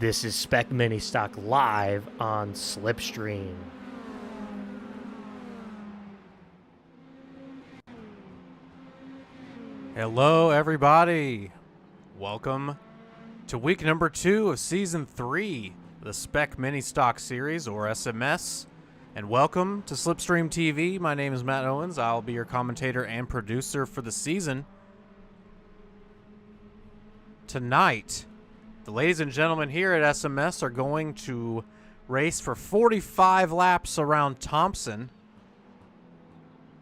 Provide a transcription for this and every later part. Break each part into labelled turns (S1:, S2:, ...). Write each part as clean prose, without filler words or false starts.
S1: This is Spec Mini Stock live on Slipstream.
S2: Hello, everybody. Welcome to week number 2 of season 3 of the Spec Mini Stock series, or SMS. And welcome to Slipstream TV. My name is Matt Owens. I'll be your commentator and producer for the season. Tonight, the ladies and gentlemen here at SMS are going to race for 45 laps around Thompson,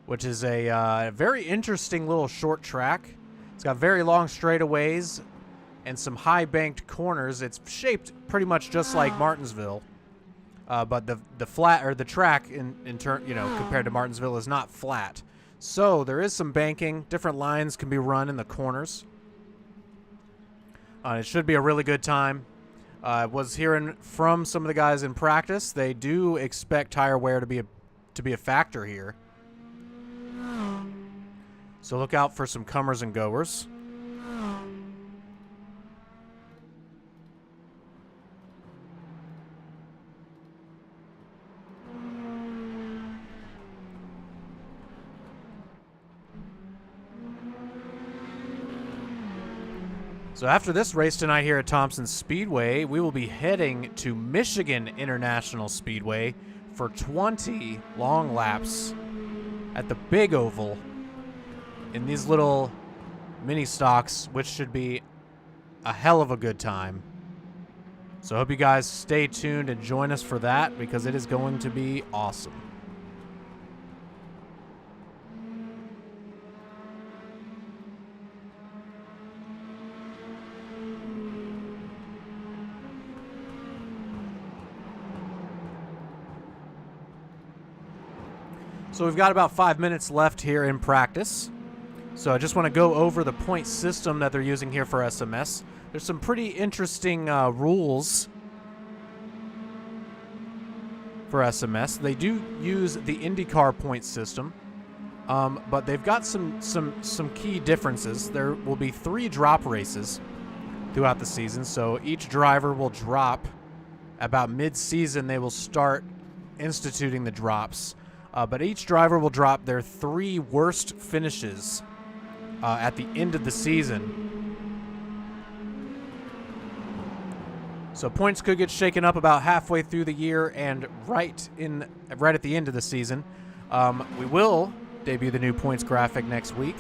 S2: which is a very interesting little short track. It's got very long straightaways and some high banked corners. It's shaped pretty much just like Martinsville, but the flat or the track in turn, compared to Martinsville, is not flat. So there is some banking. Different lines can be run in the corners. It should be a really good time. I was hearing from some of the guys in practice. They do expect tire wear to be a factor here. So look out for some comers and goers. So after this race tonight here at Thompson Speedway, we will be heading to Michigan International Speedway for 20 long laps at the big oval in these little mini stocks, which should be a hell of a good time. So I hope you guys stay tuned and join us for that, because it is going to be awesome. So we've got about 5 minutes left here in practice. So I just want to go over the point system that they're using here for SMS. There's some pretty interesting rules for SMS. They do use the IndyCar point system, but they've got some key differences. There will be 3 drop races throughout the season. So each driver will drop about mid-season. They will start instituting the drops. But each driver will drop their 3 worst finishes at the end of the season. So points could get shaken up about halfway through the year and right at the end of the season. We will debut the new points graphic next week.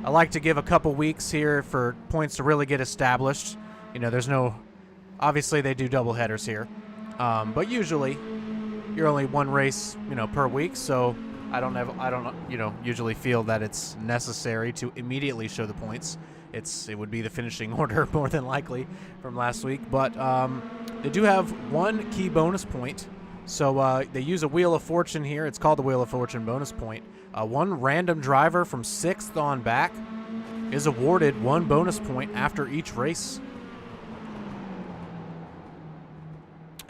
S2: I like to give a couple weeks here for points to really get established. Obviously they do double headers here, but usually you're only one race, per week, so I don't usually feel that it's necessary to immediately show the points. It would be the finishing order more than likely from last week, but they do have 1 key bonus point. So they use a Wheel of Fortune here. It's called the Wheel of Fortune bonus point. 1 random driver from 6th on back is awarded 1 bonus point after each race.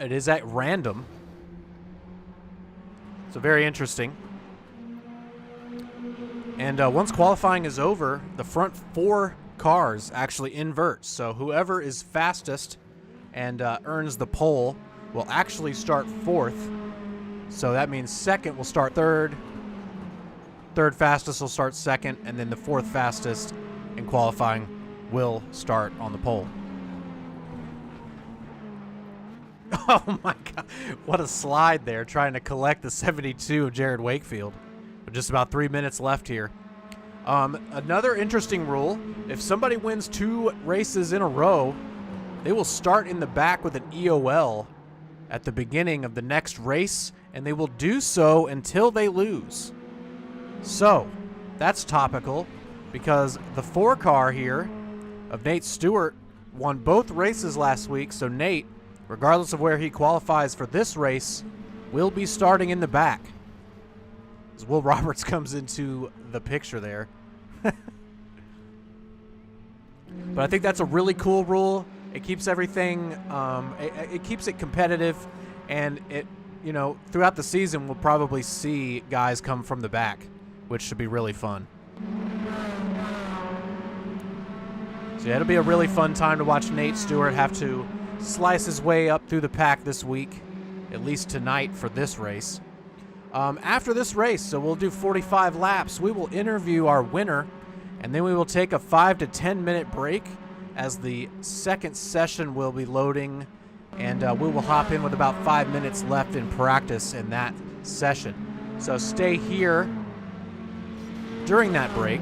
S2: It is at random. So very interesting. And once qualifying is over, the front 4 cars actually invert. So whoever is fastest and earns the pole will actually start 4th. So that means 2nd will start 3rd. 3rd fastest will start 2nd. And then the 4th fastest in qualifying will start on the pole. Oh my God, what a slide there, trying to collect the 72 of Jared Wakefield. With just about 3 minutes left here. Another interesting rule, if somebody wins 2 races in a row, they will start in the back with an EOL at the beginning of the next race, and they will do so until they lose. So, that's topical, because the 4 car here of Nate Stewart won both races last week, so Nate, regardless of where he qualifies for this race, will be starting in the back. As Will Roberts comes into the picture there. But I think that's a really cool rule. It keeps everything, it keeps it competitive, and it, throughout the season we'll probably see guys come from the back, which should be really fun. So yeah, it'll be a really fun time to watch Nate Stewart have to slice his way up through the pack this week, at least tonight for this race. After this race, so we'll do 45 laps, we will interview our winner, and then we will take a 5 to 10 minute break as the second session will be loading, and we will hop in with about 5 minutes left in practice in that session. So stay here during that break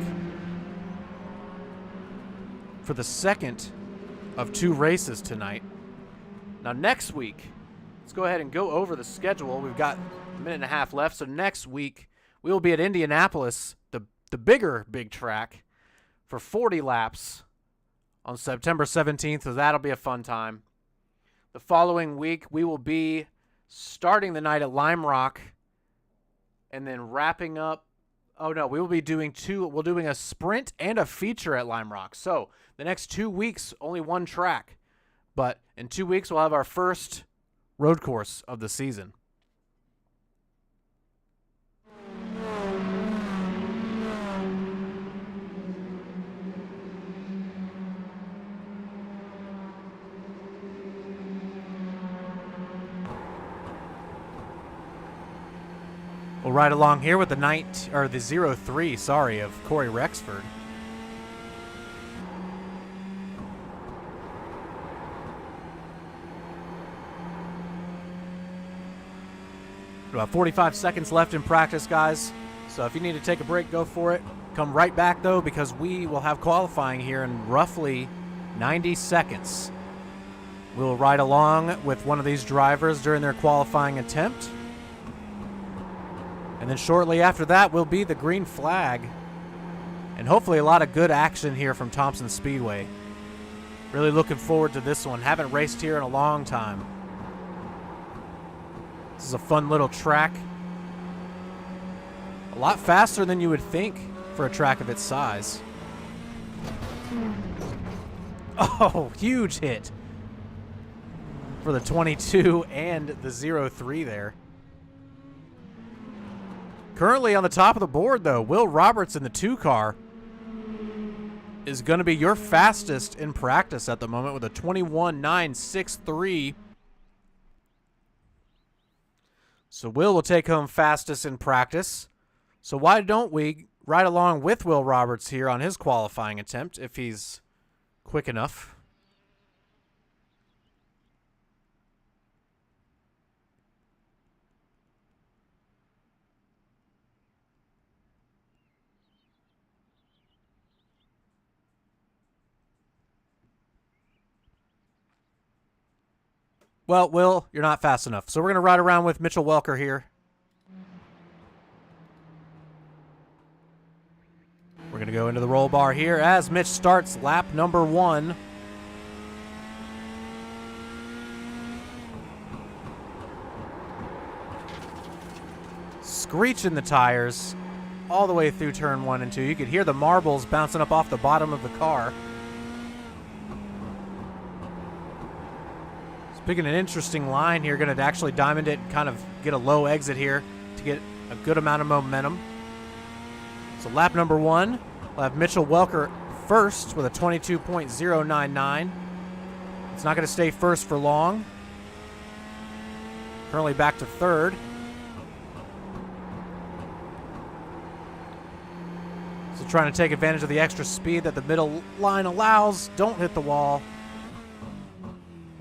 S2: for the second of 2 races tonight. Now next week, let's go ahead and go over the schedule. We've got a minute and a half left. So next week, we will be at Indianapolis, the big track, for 40 laps on September 17th. So that'll be a fun time. The following week, we will be starting the night at Lime Rock and then wrapping up. Oh, no, we will be doing we're doing a sprint and a feature at Lime Rock. So the next 2 weeks, only one track. But in 2 weeks, we'll have our first road course of the season. We'll ride along here with the 03, of Corey Rexford. About 45 seconds left in practice, guys. So if you need to take a break, go for it. Come right back, though, because we will have qualifying here in roughly 90 seconds. We'll ride along with one of these drivers during their qualifying attempt. And then shortly after that will be the green flag. And hopefully a lot of good action here from Thompson Speedway. Really looking forward to this one. Haven't raced here in a long time. This is a fun little track. A lot faster than you would think for a track of its size. Oh, huge hit for the 22 and the 03 there. Currently on the top of the board, though, Will Roberts in the 2 car is going to be your fastest in practice at the moment with a 21.963. So Will take home fastest in practice. So why don't we ride along with Will Roberts here on his qualifying attempt if he's quick enough? Well, Will, you're not fast enough. So we're going to ride around with Mitchell Welker here. We're going to go into the roll bar here as Mitch starts lap number 1. Screeching the tires all the way through turn 1 and 2. You could hear the marbles bouncing up off the bottom of the car. Picking an interesting line here, going to actually diamond it and kind of get a low exit here to get a good amount of momentum. So lap number 1, we'll have Mitchell Welker first with a 22.099. It's not going to stay first for long. Currently back to third. So trying to take advantage of the extra speed that the middle line allows. Don't hit the wall.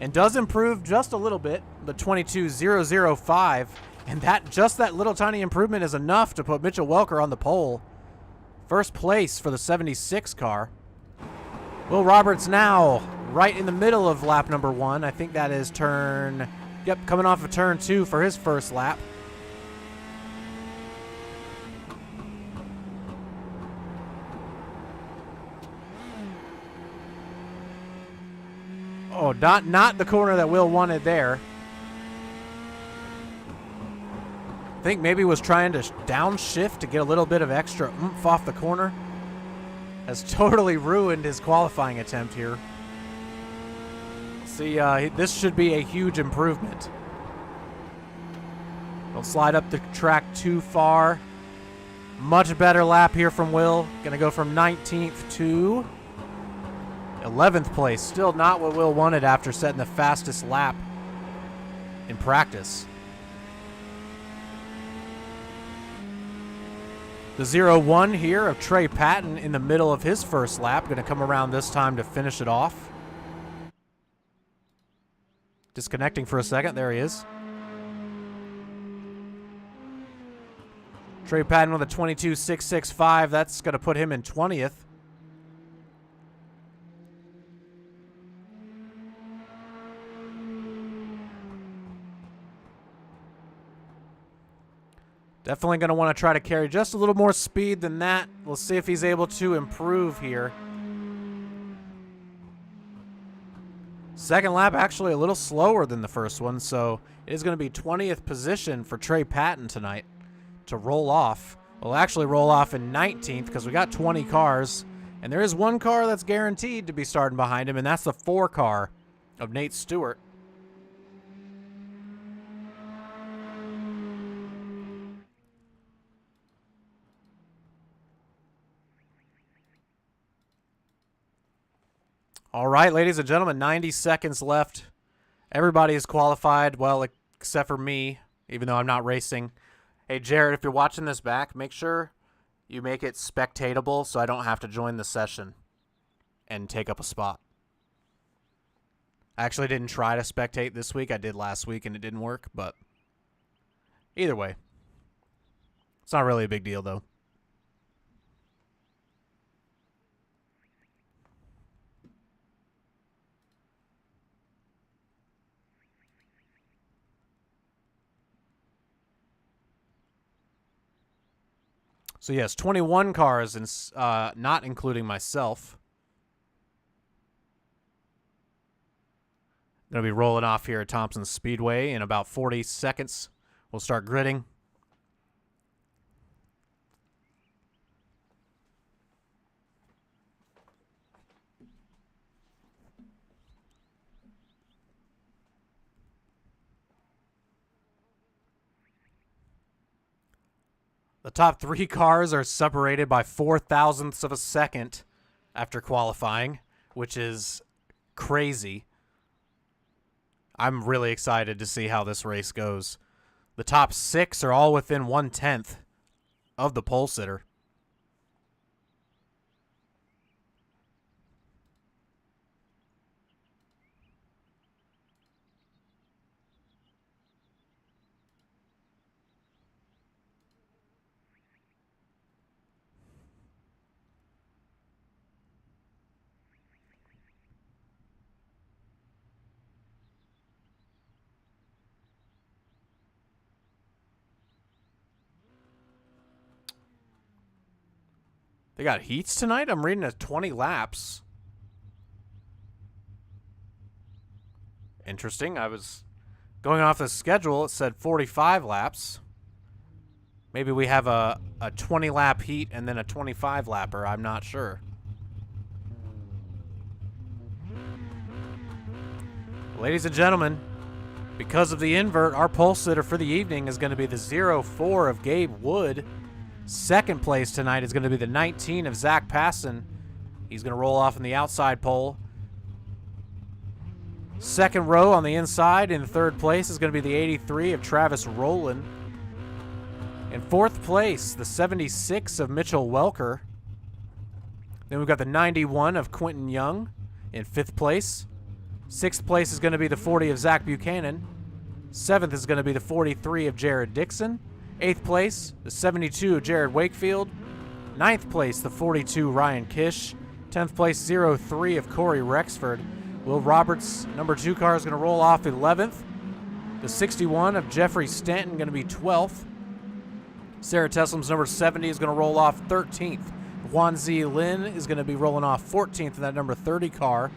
S2: And does improve just a little bit, the 22.005, and that little tiny improvement is enough to put Mitchell Welker on the pole. First place for the 76 car. Will Roberts now right in the middle of lap number 1. I think that is coming off of turn 2 for his first lap. Oh, not the corner that Will wanted there. I think maybe was trying to downshift to get a little bit of extra oomph off the corner. Has totally ruined his qualifying attempt here. See, this should be a huge improvement. Don't slide up the track too far. Much better lap here from Will. Going to go from 19th to 11th place, still not what Will wanted after setting the fastest lap in practice. The 0-1 here of Trey Patton in the middle of his first lap. Going to come around this time to finish it off. Disconnecting for a second. There he is. Trey Patton with a 22.665. That's going to put him in 20th. Definitely going to want to try to carry just a little more speed than that. We'll see if he's able to improve here. Second lap actually a little slower than the first one, so it is going to be 20th position for Trey Patton tonight to roll off. We'll actually roll off in 19th because we got 20 cars, and there is one car that's guaranteed to be starting behind him, and that's the 4 car of Nate Stewart. All right, ladies and gentlemen, 90 seconds left. Everybody is qualified, well, except for me, even though I'm not racing. Hey, Jared, if you're watching this back, make sure you make it spectatable so I don't have to join the session and take up a spot. I actually didn't try to spectate this week. I did last week, and it didn't work, but either way, it's not really a big deal, though. So, yes, 21 cars, and not including myself. Going to be rolling off here at Thompson Speedway in about 40 seconds. We'll start gridding. The top 3 cars are separated by 0.004 of a second after qualifying, which is crazy. I'm really excited to see how this race goes. The top 6 are all within 1/10 of the pole sitter. They got heats tonight? I'm reading at 20 laps. Interesting. I was going off the schedule. It said 45 laps. Maybe we have a 20-lap heat and then a 25-lapper. I'm not sure. Ladies and gentlemen, because of the invert, our pole sitter for the evening is going to be the 0-4 of Gabe Wood. Second place tonight is going to be the 19 of Zach Passon. He's going to roll off in the outside pole. Second row on the inside in third place is going to be the 83 of Travis Rowland. In fourth place, the 76 of Mitchell Welker. Then we've got the 91 of Quentin Young in fifth place. Sixth place is going to be the 40 of Zach Buchanan. Seventh is going to be the 43 of Jared Dixon. Eighth place, the 72 of Jared Wakefield. Ninth place, the 42 Ryan Kish. 10th place, 03 of Corey Rexford. Will Roberts' number 2 car is going to roll off 11th. The 61 of Jeffrey Stanton going to be 12th. Sarah Teslam's number 70 is going to roll off 13th. Juan Z. Lin is going to be rolling off 14th in that number 30 car.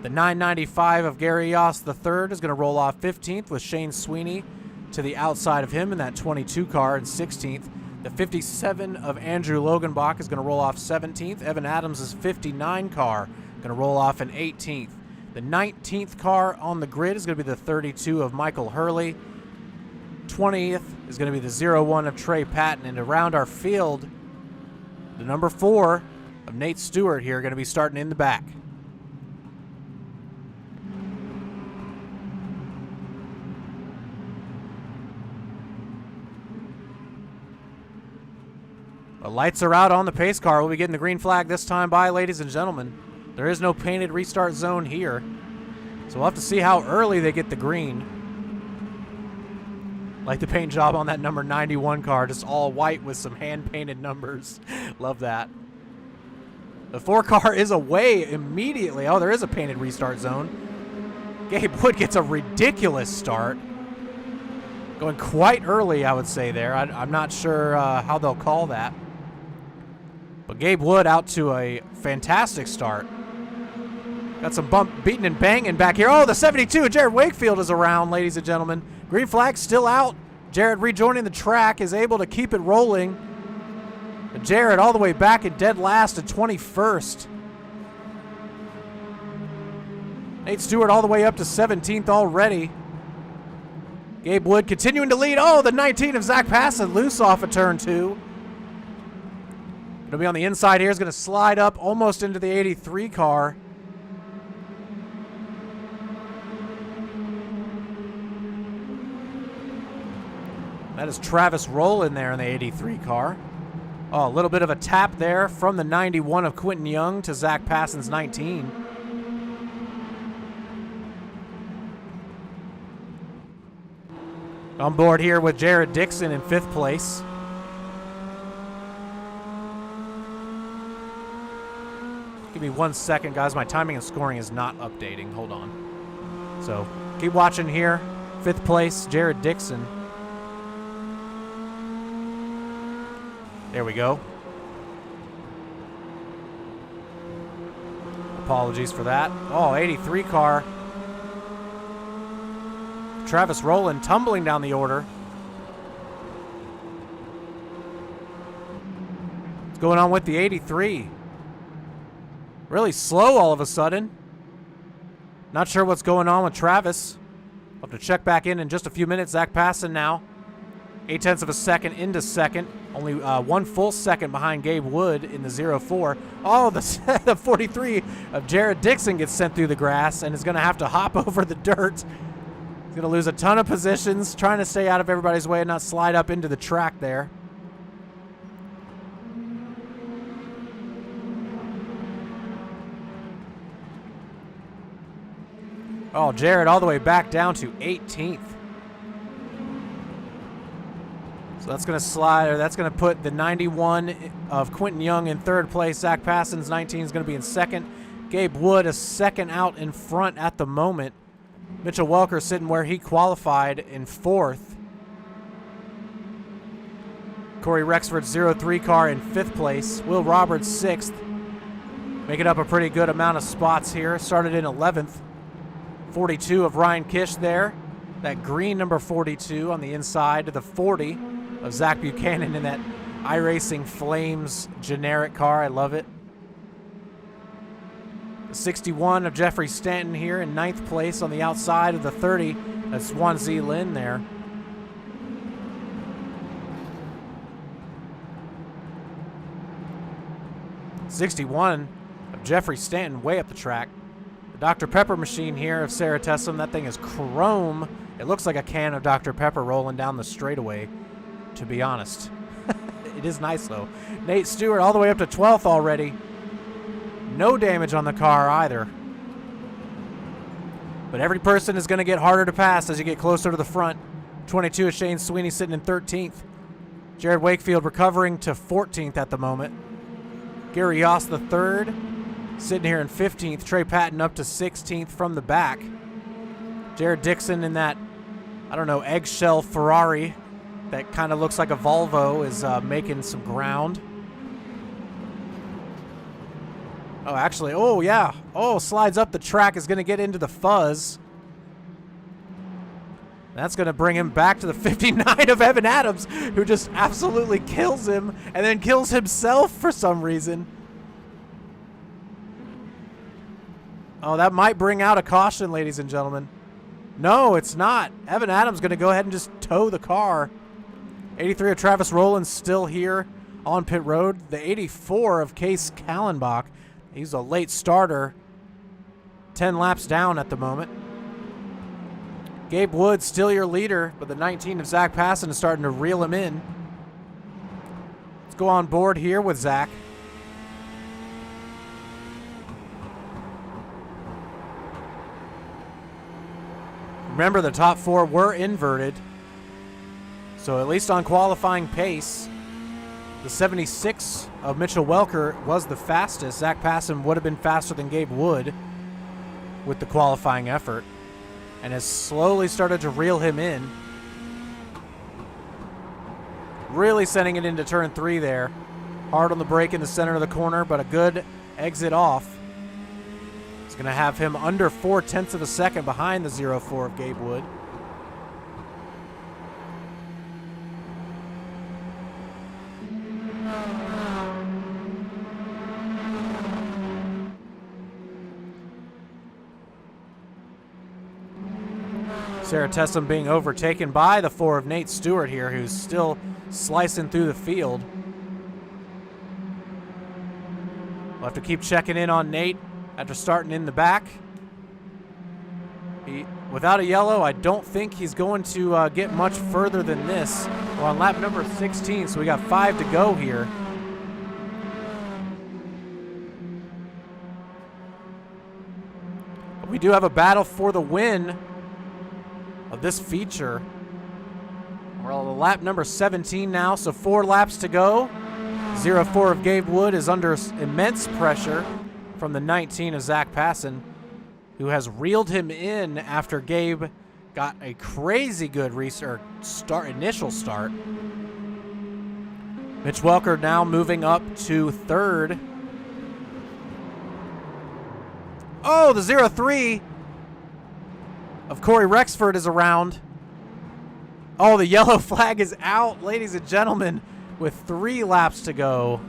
S2: The 995 of Gary Yoss III is going to roll off 15th with Shane Sweeney to the outside of him in that 22 car in 16th. The 57 of Andrew Loganbach is going to roll off 17th. Evan Adams' 59 car going to roll off in 18th. The 19th car on the grid is going to be the 32 of Michael Hurley. 20th is going to be the 01 of Trey Patton. And around our field, the number 4 of Nate Stewart here going to be starting in the back. The lights are out on the pace car. We'll be getting the green flag this time by, ladies and gentlemen. There is no painted restart zone here. So we'll have to see how early they get the green. Like the paint job on that number 91 car, just all white with some hand-painted numbers. Love that. The 4 car is away immediately. Oh, there is a painted restart zone. Gabe Wood gets a ridiculous start. Going quite early, I would say there. I'm not sure how they'll call that. But Gabe Wood out to a fantastic start. Got some bump beating and banging back here. Oh, the 72, Jared Wakefield is around, ladies and gentlemen. Green flag still out. Jared rejoining the track is able to keep it rolling. But Jared all the way back in dead last at 21st. Nate Stewart all the way up to 17th already. Gabe Wood continuing to lead. Oh, the 19 of Zach Passon loose off of turn 2. It'll be on the inside here. Is going to slide up almost into the 83 car. That is Travis Rowland there in the 83 car. Oh, a little bit of a tap there from the 91 of Quentin Young to Zach Passon's 19. On board here with Jared Dixon in 5th place. Give me 1 second, guys. My timing and scoring is not updating. Hold on. So keep watching here. 5th place, Jared Dixon. There we go. Apologies for that. Oh, 83 car. Travis Rowland tumbling down the order. What's going on with the 83? Really slow all of a sudden. Not sure what's going on with Travis. I'll have to check back in just a few minutes. Zach Passon now. 0.8 of a second into second. Only 1 full second behind Gabe Wood in the 0-4. Oh, the 43 of Jared Dixon gets sent through the grass and is going to have to hop over the dirt. He's going to lose a ton of positions, trying to stay out of everybody's way and not slide up into the track there. Oh, Jared all the way back down to 18th. So that's going to slide, or that's going to put the 91 of Quentin Young in 3rd place. Zach Passon's 19 is going to be in 2nd. Gabe Wood a second out in front at the moment. Mitchell Welker sitting where he qualified in 4th. Corey Rexford's 0-3 car in 5th place. Will Roberts 6th. Making up a pretty good amount of spots here. Started in 11th. 42 of Ryan Kish there. That green number 42 on the inside to the 40 of Zach Buchanan in that iRacing Flames generic car. I love it. The 61 of Jeffrey Stanton here in 9th place on the outside of the 30. That's Juan Z. Lin there. '61 of Jeffrey Stanton way up the track. The Dr. Pepper machine here of Sarah Tessum. That thing is chrome. It looks like a can of Dr. Pepper rolling down the straightaway, to be honest. It is nice, though. Nate Stewart all the way up to 12th already. No damage on the car either. But every person is going to get harder to pass as you get closer to the front. 22 is Shane Sweeney sitting in 13th. Jared Wakefield recovering to 14th at the moment. Gary Yoss the 3rd. Sitting here in 15th. Trey Patton up to 16th from the back. Jared Dixon in that, I don't know, eggshell Ferrari that kind of looks like a Volvo is making some ground. Oh, actually, oh, yeah. Oh, slides up the track, is going to get into the fuzz. That's going to bring him back to the 59 of Evan Adams, who just absolutely kills him and then kills himself for some reason. Oh, that might bring out a caution, ladies and gentlemen. No, it's not. Evan Adams going to go ahead and just tow the car. 83 of Travis Rowland still here on pit road. The 84 of Case Kallenbach. He's a late starter. 10 laps down at the moment. Gabe Wood still your leader, but the 19 of Zach Passon is starting to reel him in. Let's go on board here with Zach. Remember, the top 4 were inverted. So at least on qualifying pace, the 76 of Mitchell Welker was the fastest. Zach Passon would have been faster than Gabe Wood with the qualifying effort, and has slowly started to reel him in. Really sending it into turn 3 there. Hard on the brake in the center of the corner, but a good exit off. It's going to have him under 0.4 of a second behind the 0.4 of Gabe Wood. Sarah Tessum being overtaken by the 4 of Nate Stewart here, who's still slicing through the field. We'll have to keep checking in on Nate after starting in the back. Without a yellow, I don't think he's going to get much further than this. We're on lap number 16, so we got 5 to go here. But we do have a battle for the win of this feature. We're on lap number 17 now, so 4 laps to go. 0.4 of Gabe Wood is under immense pressure from the 19 of Zach Passon, who has reeled him in after Gabe got a crazy good initial start. Mitch Welker now moving up to 3rd. Oh, the 0.3 of Corey Rexford is around. Oh, the yellow flag is out, ladies and gentlemen, with 3 laps to go.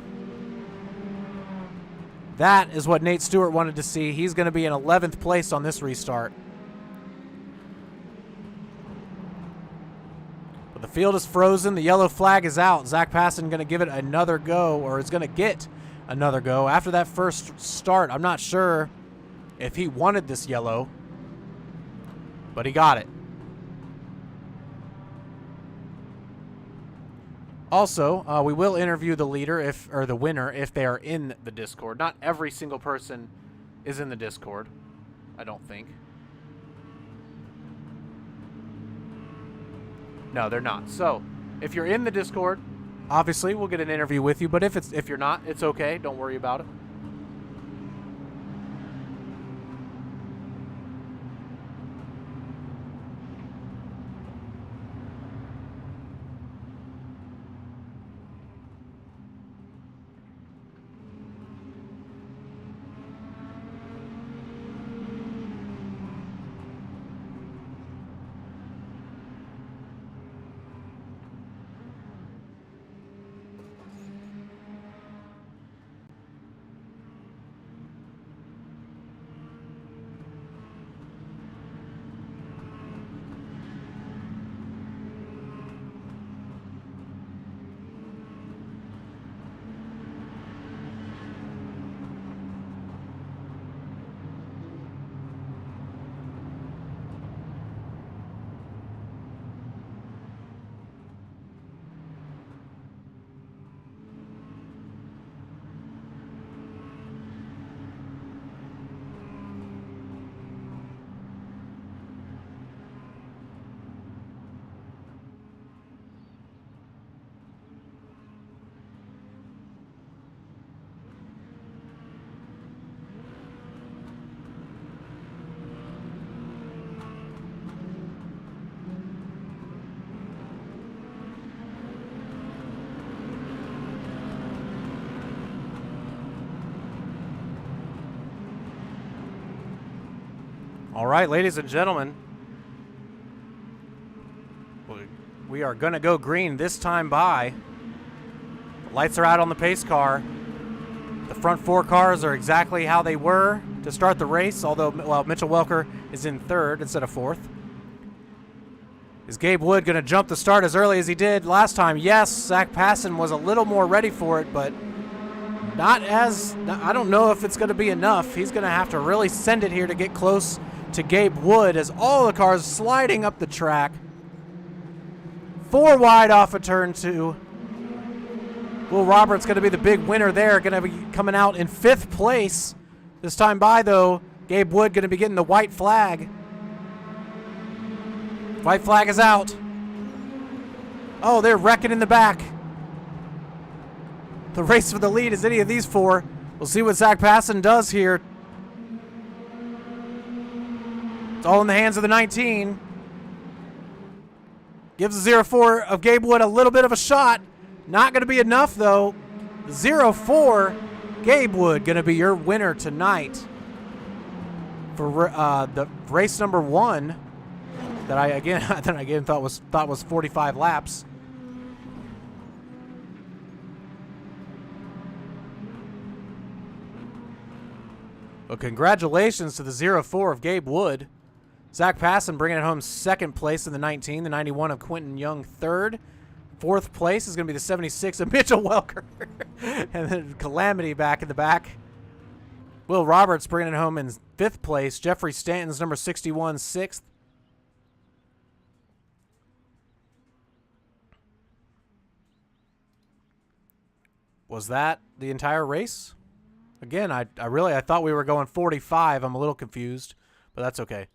S2: That is what Nate Stewart wanted to see. He's going to be in 11th place on this restart. But the field is frozen. The yellow flag is out. Zach Passon going to give it another go, or is going to get another go. After that first start, I'm not sure if he wanted this yellow, but he got it. Also, we will interview the leader or the winner if they are in the Discord. Not every single person is in the Discord, I don't think. No, they're not. So, if you're in the Discord, obviously we'll get an interview with you, but if you're not, it's okay. Don't worry about it. All right, ladies and gentlemen, we are going to go green this time by. The lights are out on the pace car. The front 4 cars are exactly how they were to start the race, although, well, Mitchell Welker is in 3rd instead of 4th. Is Gabe Wood going to jump the start as early as he did last time? Yes, Zach Passon was a little more ready for it, but not as, I don't know if it's going to be enough. He's going to have to really send it here to get close to Gabe Wood as all the cars sliding up the track. 4 wide off of turn 2. Will Roberts going to be the big winner there, going to be coming out in 5th place. This time by, though, Gabe Wood going to be getting the white flag. White flag is out. Oh, they're wrecking in the back. The race for the lead is any of these four. We'll see what Zach Passon does here. It's all in the hands of the 19. Gives the 04 of Gabe Wood a little bit of a shot. Not going to be enough, though. 04 Gabe Wood going to be your winner tonight for the race number 1 that I again thought was 45 laps. Well, congratulations to the 04 of Gabe Wood. Zach Passon bringing it home 2nd place in the 19. The 91 of Quentin Young 3rd. 4th place is going to be the 76 of Mitchell Welker. And then Calamity back in the back. Will Roberts bringing it home in 5th place. Jeffrey Stanton's number 61, 6th. Was that the entire race? Again, I thought we were going 45. I'm a little confused, but that's okay.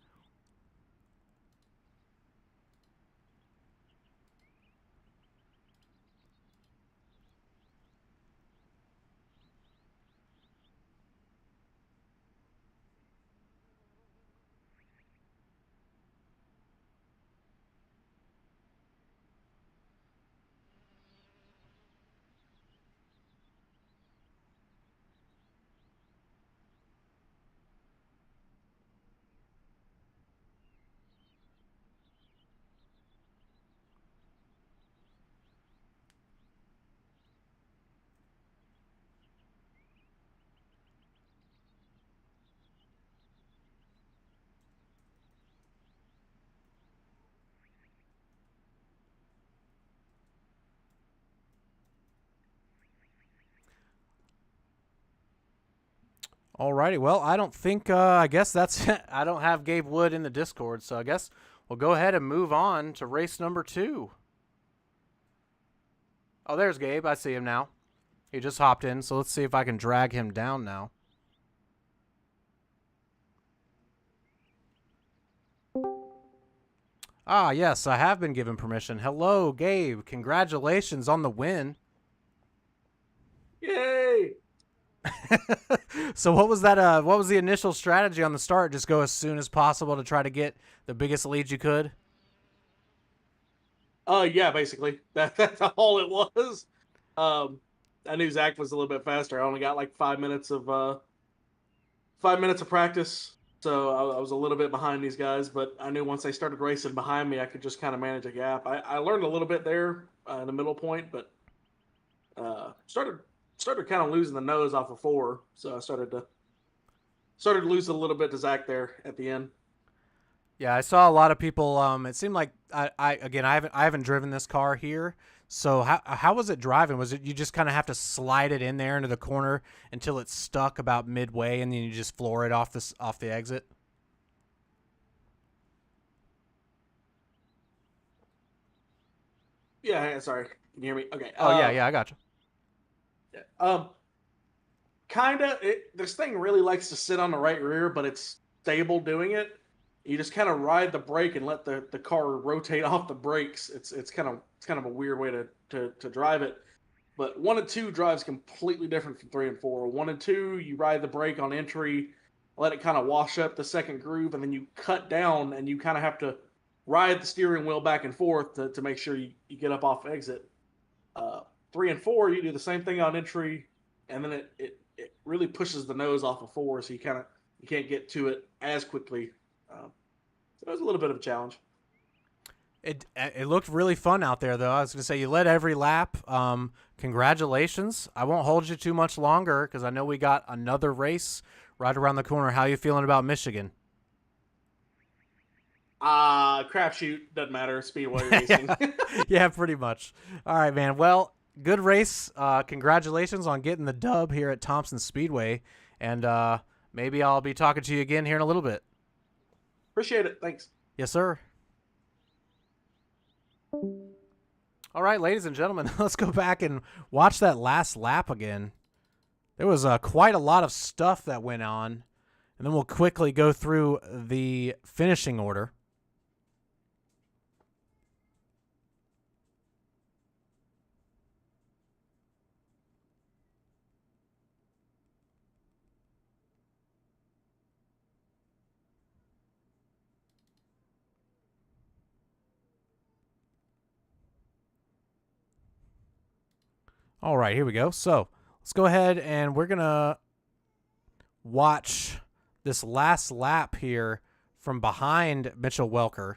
S2: Alrighty, well, I don't think, I guess that's it. I don't have Gabe Wood in the Discord, so I guess we'll go ahead and move on to race number 2. Oh, there's Gabe. I see him now. He just hopped in, so let's see if I can drag him down now. Ah, yes, I have been given permission. Hello, Gabe. Congratulations on the win.
S3: Yay!
S2: So what was that? What was the initial strategy on the start? Just go as soon as possible to try to get the biggest lead you could?
S3: Yeah, basically. That's all it was. I knew Zach was a little bit faster. I only got like 5 minutes of practice, so I was a little bit behind these guys. But I knew once they started racing behind me, I could just kind of manage a gap. I learned a little bit there in the middle point, but started kind of losing the nose off of 4, so I started to lose a little bit to Zach there at the end.
S2: Yeah, I saw a lot of people. It seemed like I haven't driven this car here. So how was it driving? Was it you just kind of have to slide it in there into the corner until it's stuck about midway, and then you just floor it off the exit?
S3: Yeah, sorry. Can you hear me? Okay.
S2: Oh yeah, I got you.
S3: Yeah. This thing really likes to sit on the right rear, but it's stable doing it. You just kind of ride the brake and let the car rotate off the brakes. It's kind of a weird way to drive it. But 1 and 2 drives completely different from 3 and 4. 1 and 2, you ride the brake on entry, let it kind of wash up the second groove, and then you cut down and you kind of have to ride the steering wheel back and forth to make sure you get up off exit. 3 and 4, you do the same thing on entry, and then it really pushes the nose off of 4, so you can't get to it as quickly. So it was a little bit of a challenge.
S2: It looked really fun out there, though. I was going to say, you led every lap. Congratulations. I won't hold you too much longer because I know we got another race right around the corner. How are you feeling about Michigan?
S3: Crapshoot, doesn't matter. Speedway racing.
S2: Yeah, pretty much. All right, man. Well, good race. Congratulations on getting the dub here at Thompson Speedway. And maybe I'll be talking to you again here in a little bit.
S3: Appreciate it. Thanks.
S2: Yes, sir. All right, ladies and gentlemen, let's go back and watch that last lap again. There was quite a lot of stuff that went on, and then we'll quickly go through the finishing order. All right, here we go. So let's go ahead and we're going to watch this last lap here from behind Mitchell Welker.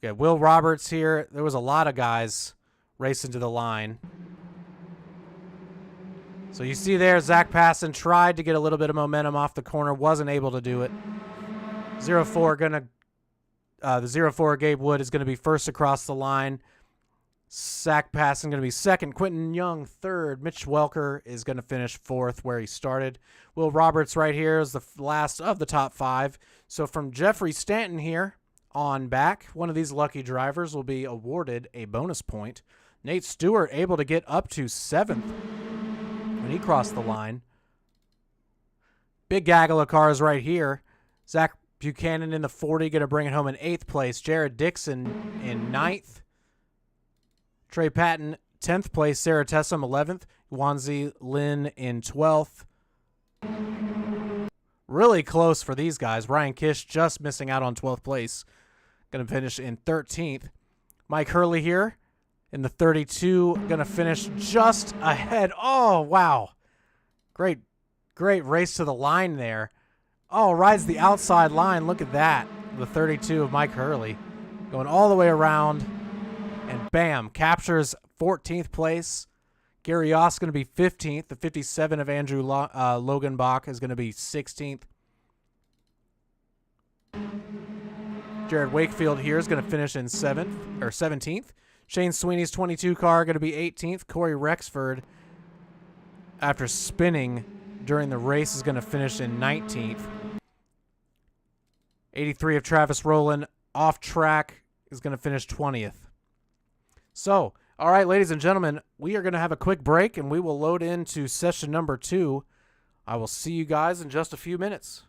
S2: Okay, Will Roberts here. There was a lot of guys racing to the line. So you see there, Zach Passon tried to get a little bit of momentum off the corner, wasn't able to do it. 04 gonna, the 04 Gabe Wood is going to be first across the line. Zach Passon going to be second. Quentin Young third. Mitch Welker is going to finish fourth where he started. Will Roberts right here is the last of the top five. So from Jeffrey Stanton here on back, one of these lucky drivers will be awarded a bonus point. Nate Stewart able to get up to seventh when he crossed the line. Big gaggle of cars right here. Zach Buchanan in the 40 going to bring it home in 8th place. Jared Dixon in 9th. Trey Patton, 10th place. Sarah Tessum, 11th. Wanzi Lin in 12th. Really close for these guys. Ryan Kish just missing out on 12th place. Going to finish in 13th. Mike Hurley here in the 32. Going to finish just ahead. Oh, wow. Great race to the line there. Oh, rides the outside line. Look at that. The 32 of Mike Hurley. Going all the way around. And bam, captures 14th place. Gary Yoss going to be 15th. The 57 of Andrew Logan Bach is going to be 16th. Jared Wakefield here is going to finish in 17th. Shane Sweeney's 22 car going to be 18th. Corey Rexford, after spinning during the race, is going to finish in 19th. 83 of Travis Rowland off track is going to finish 20th. So, all right, ladies and gentlemen, we are going to have a quick break, and we will load into session number 2. I will see you guys in just a few minutes.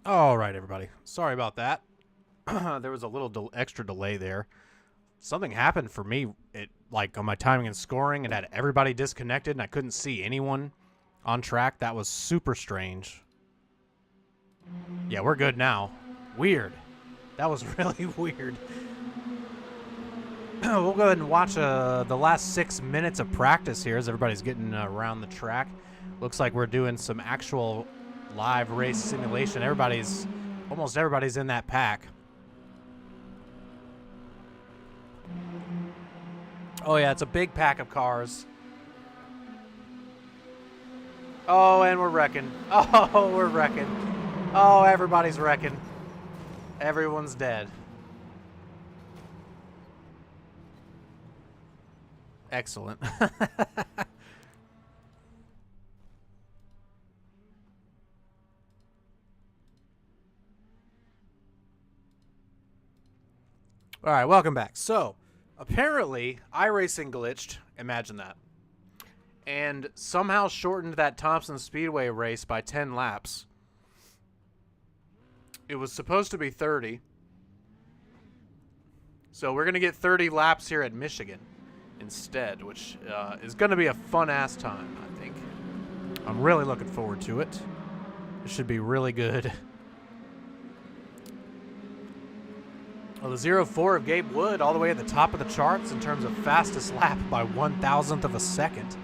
S2: All right, everybody. Sorry about that. There was a little extra delay there. Something happened for me. It like on my timing and scoring, it had everybody disconnected, and I couldn't see anyone on track. That was super strange. Yeah, we're good now. Weird. That was really weird. We'll go ahead and watch the last 6 minutes of practice here as everybody's getting around the track. Looks like we're doing some actual live race simulation. Almost everybody's in that pack. Oh yeah, it's a big pack of cars. Oh, and we're wrecking. Oh, we're wrecking. Oh, everybody's wrecking. Everyone's dead. Excellent. All right, welcome back. So, apparently, iRacing glitched. Imagine that. And somehow shortened that Thompson Speedway race by 10 laps. It was supposed to be 30. So we're going to get 30 laps here at Michigan instead, which is going to be a fun-ass time, I think. I'm really looking forward to it. It should be really good. Well, the 0-4 of Gabe Wood all the way at the top of the charts in terms of fastest lap by 1,000th of a second.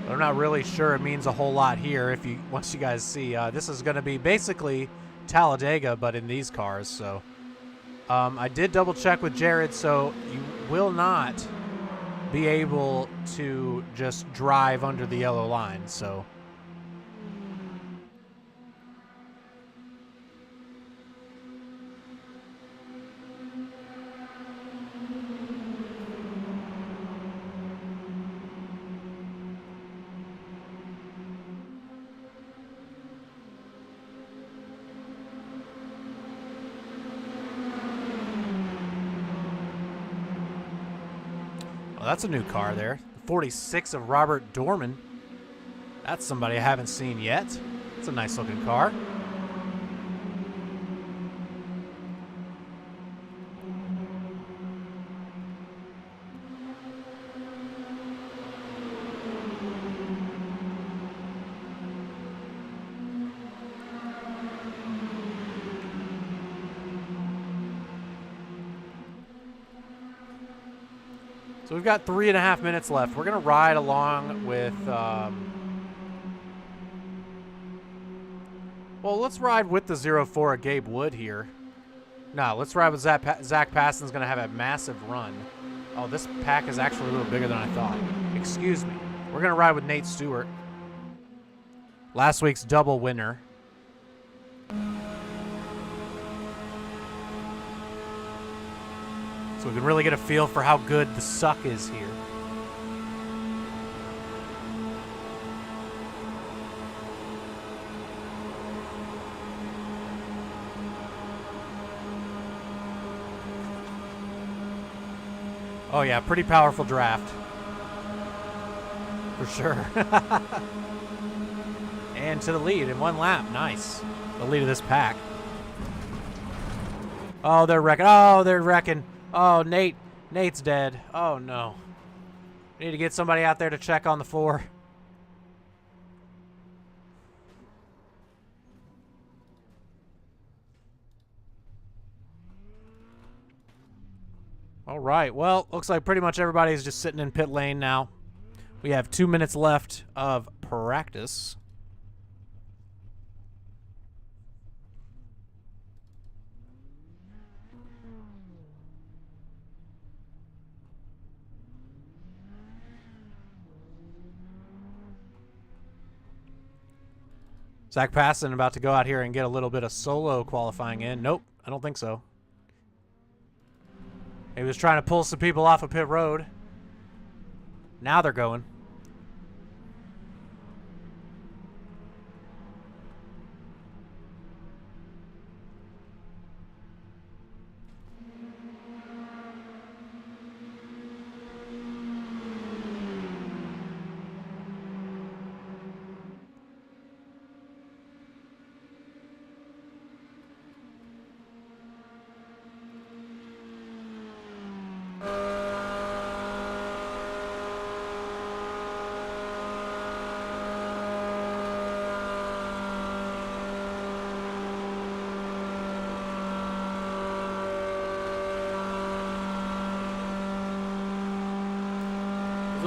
S2: But I'm not really sure it means a whole lot here. Once you guys see, this is going to be basically Talladega, but in these cars. So I did double check with Jared, so you will not be able to just drive under the yellow line. So well, that's a new car there. 46 of Robert Dorman. That's somebody I haven't seen yet. It's a nice looking car. So we've got 3.5 minutes left. We're going to ride along with... well, let's ride with the 0-4 of Gabe Wood here. No, let's ride with Zach Paston's going to have a massive run. Oh, this pack is actually a little bigger than I thought. Excuse me. We're going to ride with Nate Stewart. Last week's double winner. So we can really get a feel for how good the suck is here. Oh yeah, pretty powerful draft. For sure. And to the lead in 1 lap. Nice. The lead of this pack. Oh, they're wrecking. Oh, they're wrecking. Oh, Nate's dead. Oh, no. We need to get somebody out there to check on the 4. All right. Well, looks like pretty much everybody's just sitting in pit lane now. We have 2 minutes left of practice. Zach Passon about to go out here and get a little bit of solo qualifying in. Nope, I don't think so. He was trying to pull some people off of pit road. Now they're going.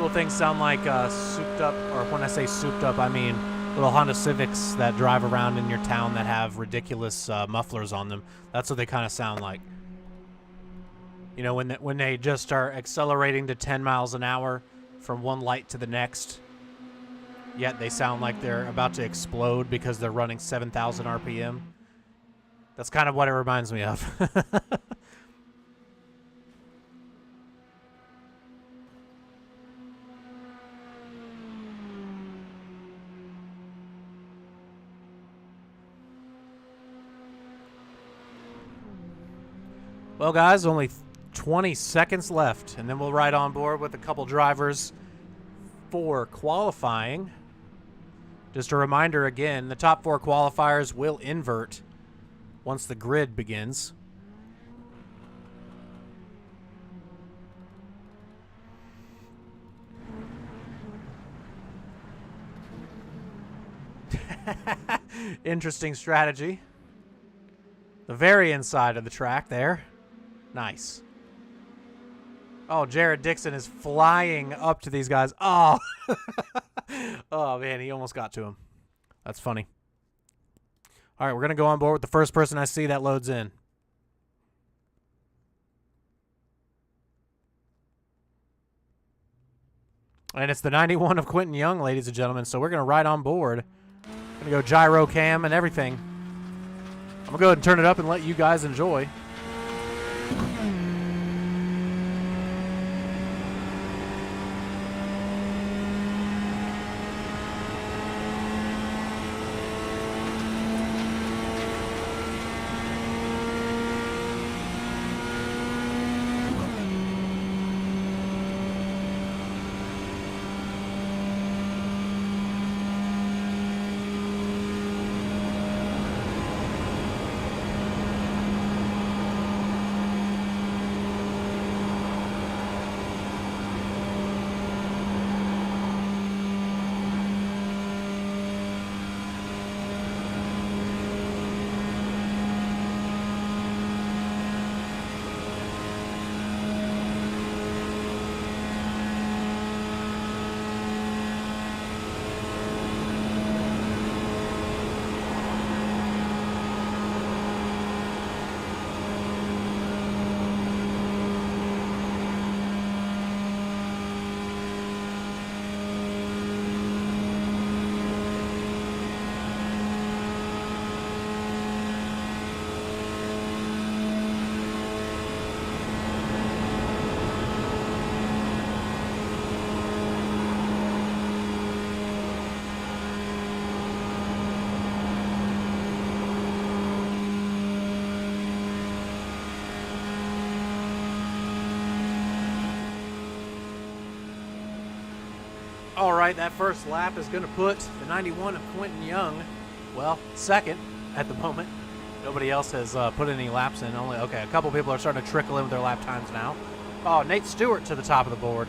S2: little things sound like souped up, or when I say souped up, I mean little Honda Civics that drive around in your town that have ridiculous mufflers on them. That's what they kind of sound like. You know, when they just start accelerating to 10 miles an hour from one light to the next, yet they sound like they're about to explode because they're running 7,000 RPM. That's kind of what it reminds me of. Well, guys, only 20 seconds left, and then we'll ride on board with a couple drivers for qualifying. Just a reminder again, the top 4 qualifiers will invert once the grid begins. Interesting strategy. The very inside of the track there. Nice. Oh, Jared Dixon is flying up to these guys. Oh. Oh, man, he almost got to him. That's funny. All right, we're going to go on board with the first person I see that loads in. And it's the 91 of Quentin Young, ladies and gentlemen, so we're going to ride on board. Going to go gyro cam and everything. I'm going to go ahead and turn it up and let you guys enjoy. All right, that first lap is going to put the 91 of Quentin Young, well, second at the moment. Nobody else has put any laps in. Okay, a couple people are starting to trickle in with their lap times now. Oh, Nate Stewart to the top of the board.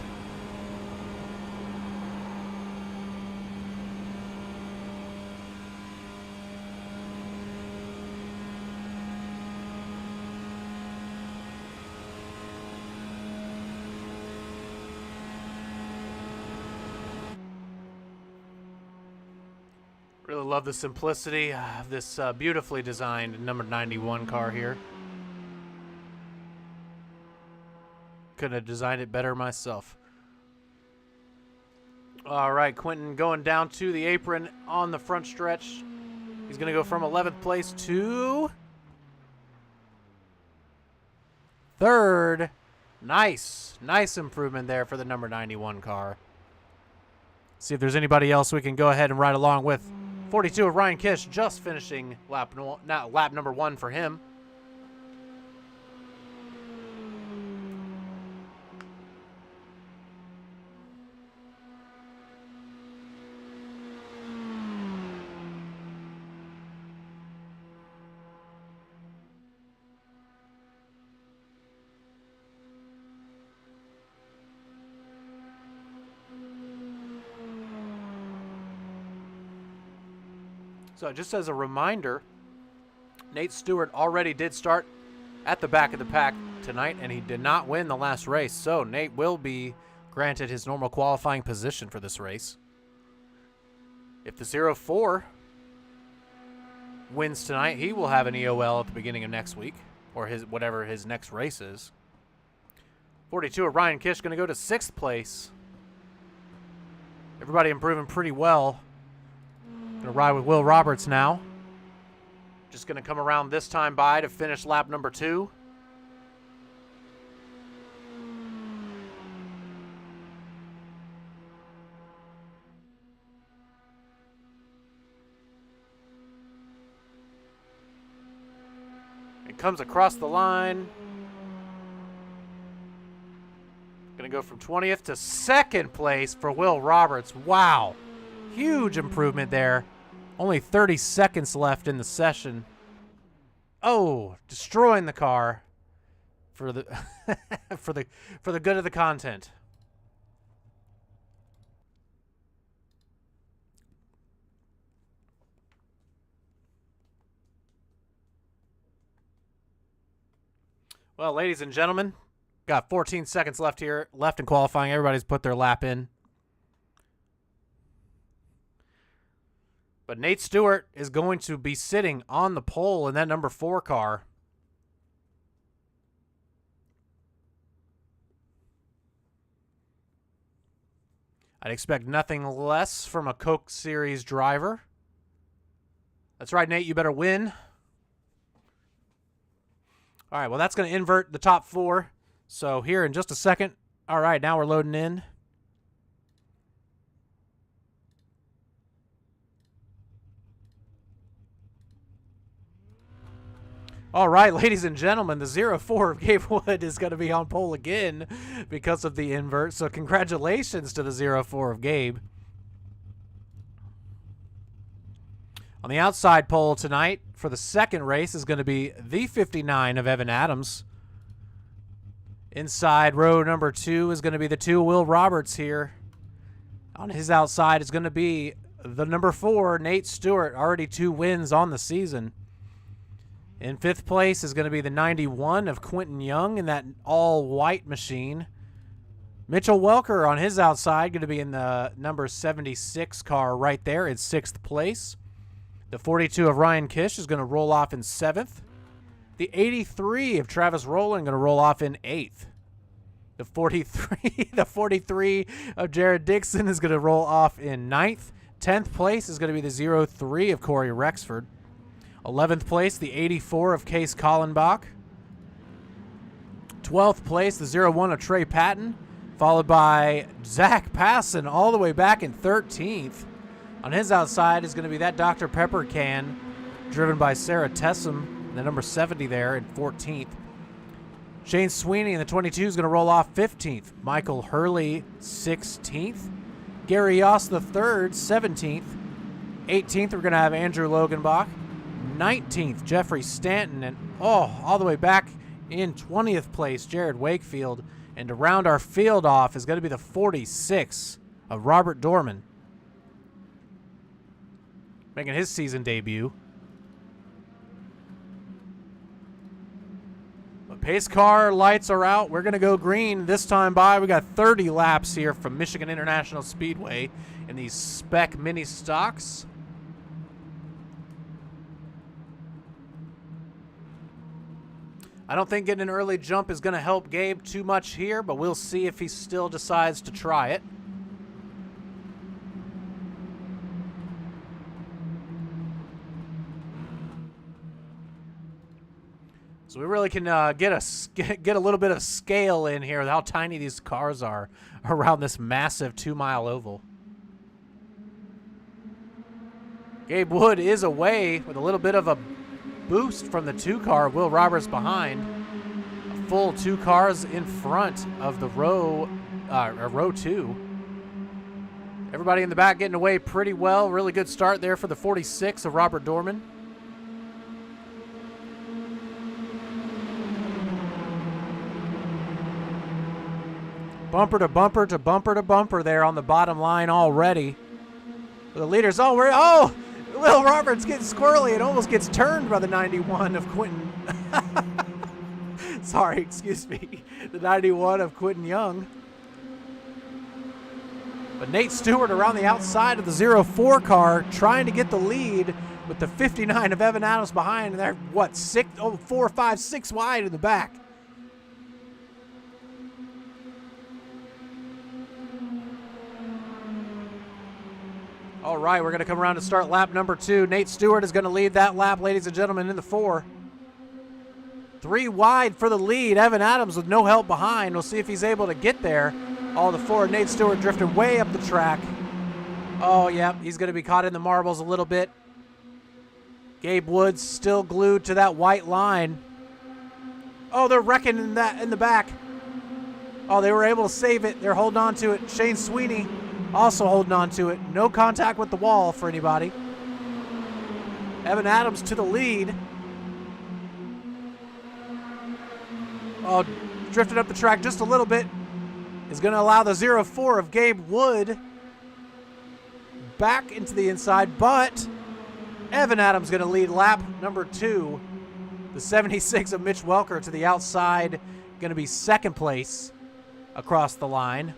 S2: Really love the simplicity of this beautifully designed number 91 car here. Couldn't have designed it better myself. All right, Quentin going down to the apron on the front stretch. He's going to go from 11th place to 3rd. Nice. Nice improvement there for the number 91 car. See if there's anybody else we can go ahead and ride along with. 42 of Ryan Kish just finishing lap number 1 for him. So just as a reminder, Nate Stewart already did start at the back of the pack tonight, and he did not win the last race. So Nate will be Granted, his normal qualifying position for this race. If the 04 wins tonight, he will have an EOL at the beginning of next week, or whatever his next race is. 42 of Ryan Kish going to go to 6th place. Everybody improving pretty well. Going to ride with Will Roberts now. Just going to come around this time by to finish lap number 2. It comes across the line. Going to go from 20th to 2nd place for Will Roberts. Wow. Huge improvement there. Only 30 seconds left in the session. Oh, destroying the car for the for the good of the content. Well, ladies and gentlemen, got 14 seconds left in qualifying. Everybody's put their lap in. But Nate Stewart is going to be sitting on the pole in that number 4 car. I'd expect nothing less from a Coke Series driver. That's right, Nate, you better win. All right, well, that's going to invert the top 4. So here in just a second. All right, now we're loading in. All right, ladies and gentlemen, the 04 of Gabe Wood is going to be on pole again because of the invert. So congratulations to the 04 of Gabe. On the outside pole tonight for the second race is going to be the 59 of Evan Adams. Inside row number 2 is going to be the 2 Will Roberts here. On his outside is going to be the number 4 Nate Stewart, already 2 wins on the season. In 5th place is going to be the 91 of Quentin Young in that all-white machine. Mitchell Welker on his outside going to be in the number 76 car right there in 6th place. The 42 of Ryan Kish is going to roll off in 7th. The 83 of Travis Rowland going to roll off in 8th. The 43 of Jared Dixon is going to roll off in 9th. 10th place is going to be the 03 of Corey Rexford. 11th place, the 84 of Case Collenbach. 12th place, the 01 of Trey Patton, followed by Zach Passon all the way back in 13th. On his outside is going to be that Dr. Pepper can, driven by Sarah Tessum, the number 70 there in 14th. Shane Sweeney in the 22 is going to roll off 15th. Michael Hurley, 16th. Gary Yoss the 3rd, 17th. 18th, we're going to have Andrew Loganbach. 19th, Jeffrey Stanton. And, all the way back in 20th place, Jared Wakefield. And to round our field off is going to be the 46 of Robert Dorman, making his season debut. But pace car lights are out. We're going to go green this time by. We got 30 laps here from Michigan International Speedway in these spec mini stocks. I don't think getting an early jump is going to help Gabe too much here, but we'll see if he still decides to try it. So we really can get a little bit of scale in here with how tiny these cars are around this massive 2-mile oval. Gabe Wood is away with a little bit of a boost from the 2 car. Will Roberts behind. A full 2 cars in front of the row 2. Everybody in the back getting away pretty well. Really good start there for the 46 of Robert Dorman. Bumper to bumper to bumper to bumper there on the bottom line already. The leaders, Will Roberts gets squirrely and almost gets turned by the 91 of Quentin. Sorry, excuse me. The 91 of Quentin Young. But Nate Stewart around the outside of the 04 car trying to get the lead with the 59 of Evan Adams behind. And they're, what, 4, 5, 6 wide in the back. All right, we're going to come around to start lap number 2. Nate Stewart is going to lead that lap, ladies and gentlemen, in the 4. 3 wide for the lead. Evan Adams with no help behind. We'll see if he's able to get there. All the 4. Nate Stewart drifted way up the track. Oh, yeah, he's going to be caught in the marbles a little bit. Gabe Woods still glued to that white line. Oh, they're wrecking in the back. Oh, they were able to save it. They're holding on to it. Shane Sweeney also holding on to it. No contact with the wall for anybody. Evan Adams to the lead. Oh, drifted up the track just a little bit. Is going to allow the 04 of Gabe Wood back into the inside, but Evan Adams going to lead lap number 2. The 76 of Mitch Welker to the outside, going to be second place across the line.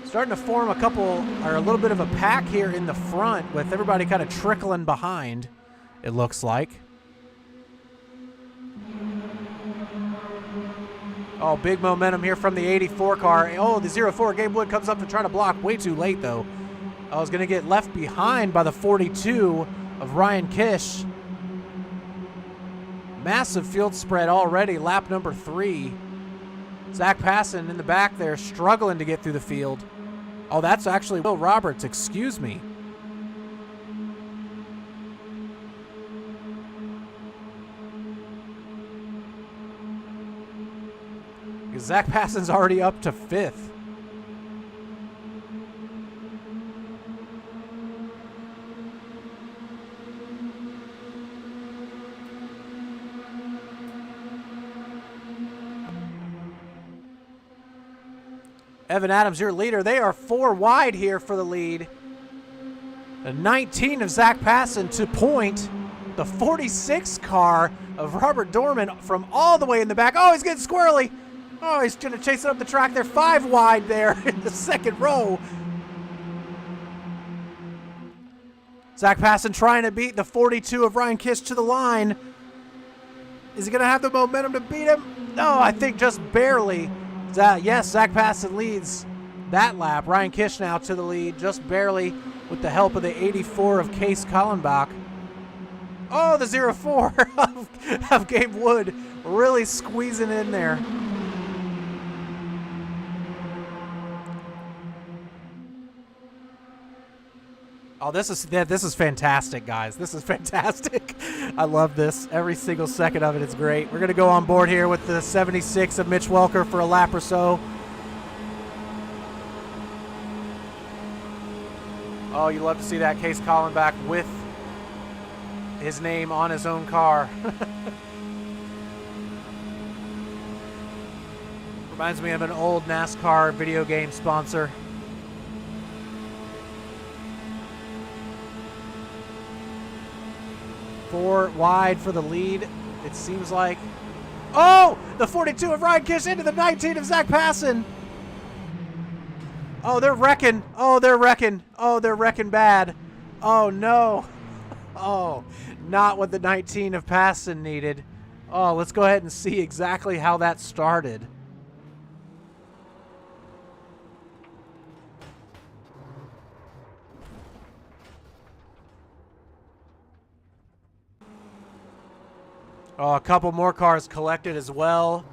S2: Starting to form a little bit of a pack here in the front with everybody kind of trickling behind, it looks like. Oh, big momentum here from the 84 car. Oh, the 04 Gabe Wood comes up to try to block. Way too late, though. I was going to get left behind by the 42 of Ryan Kish. Massive field spread already, lap number 3. Zach Passon in the back there, struggling to get through the field. Oh, that's actually Will Roberts, excuse me. Because Zach Passon's already up to 5th. Evan Adams, your leader. They are 4 wide here for the lead. The 19 of Zach Passon to point. The 46 car of Robert Dorman from all the way in the back. Oh, he's getting squirrely. Oh, he's going to chase it up the track. They're 5 wide there in the second row. Zach Passon trying to beat the 42 of Ryan Kish to the line. Is he going to have the momentum to beat him? No, I think just barely. Yes, Zach Passon leads that lap. Ryan Kish now to the lead, just barely with the help of the 84 of Case Kallenbach. Oh, the 04 of Gabe Wood really squeezing in there. Oh, this is fantastic, guys. This is fantastic. I love this. Every single second of it is great. We're going to go on board here with the 76 of Mitch Welker for a lap or so. Oh, you love to see that Case Kallenbach with his name on his own car. Reminds me of an old NASCAR video game sponsor. Four wide for the lead, it seems like. Oh, the 42 of Ryan Kish into the 19 of Zach Passon. Oh, they're wrecking. Oh, they're wrecking. Oh, they're wrecking bad. Oh, no. Oh, not what the 19 of Passon needed. Oh, let's go ahead and see exactly how that started. Oh, a couple more cars collected as well.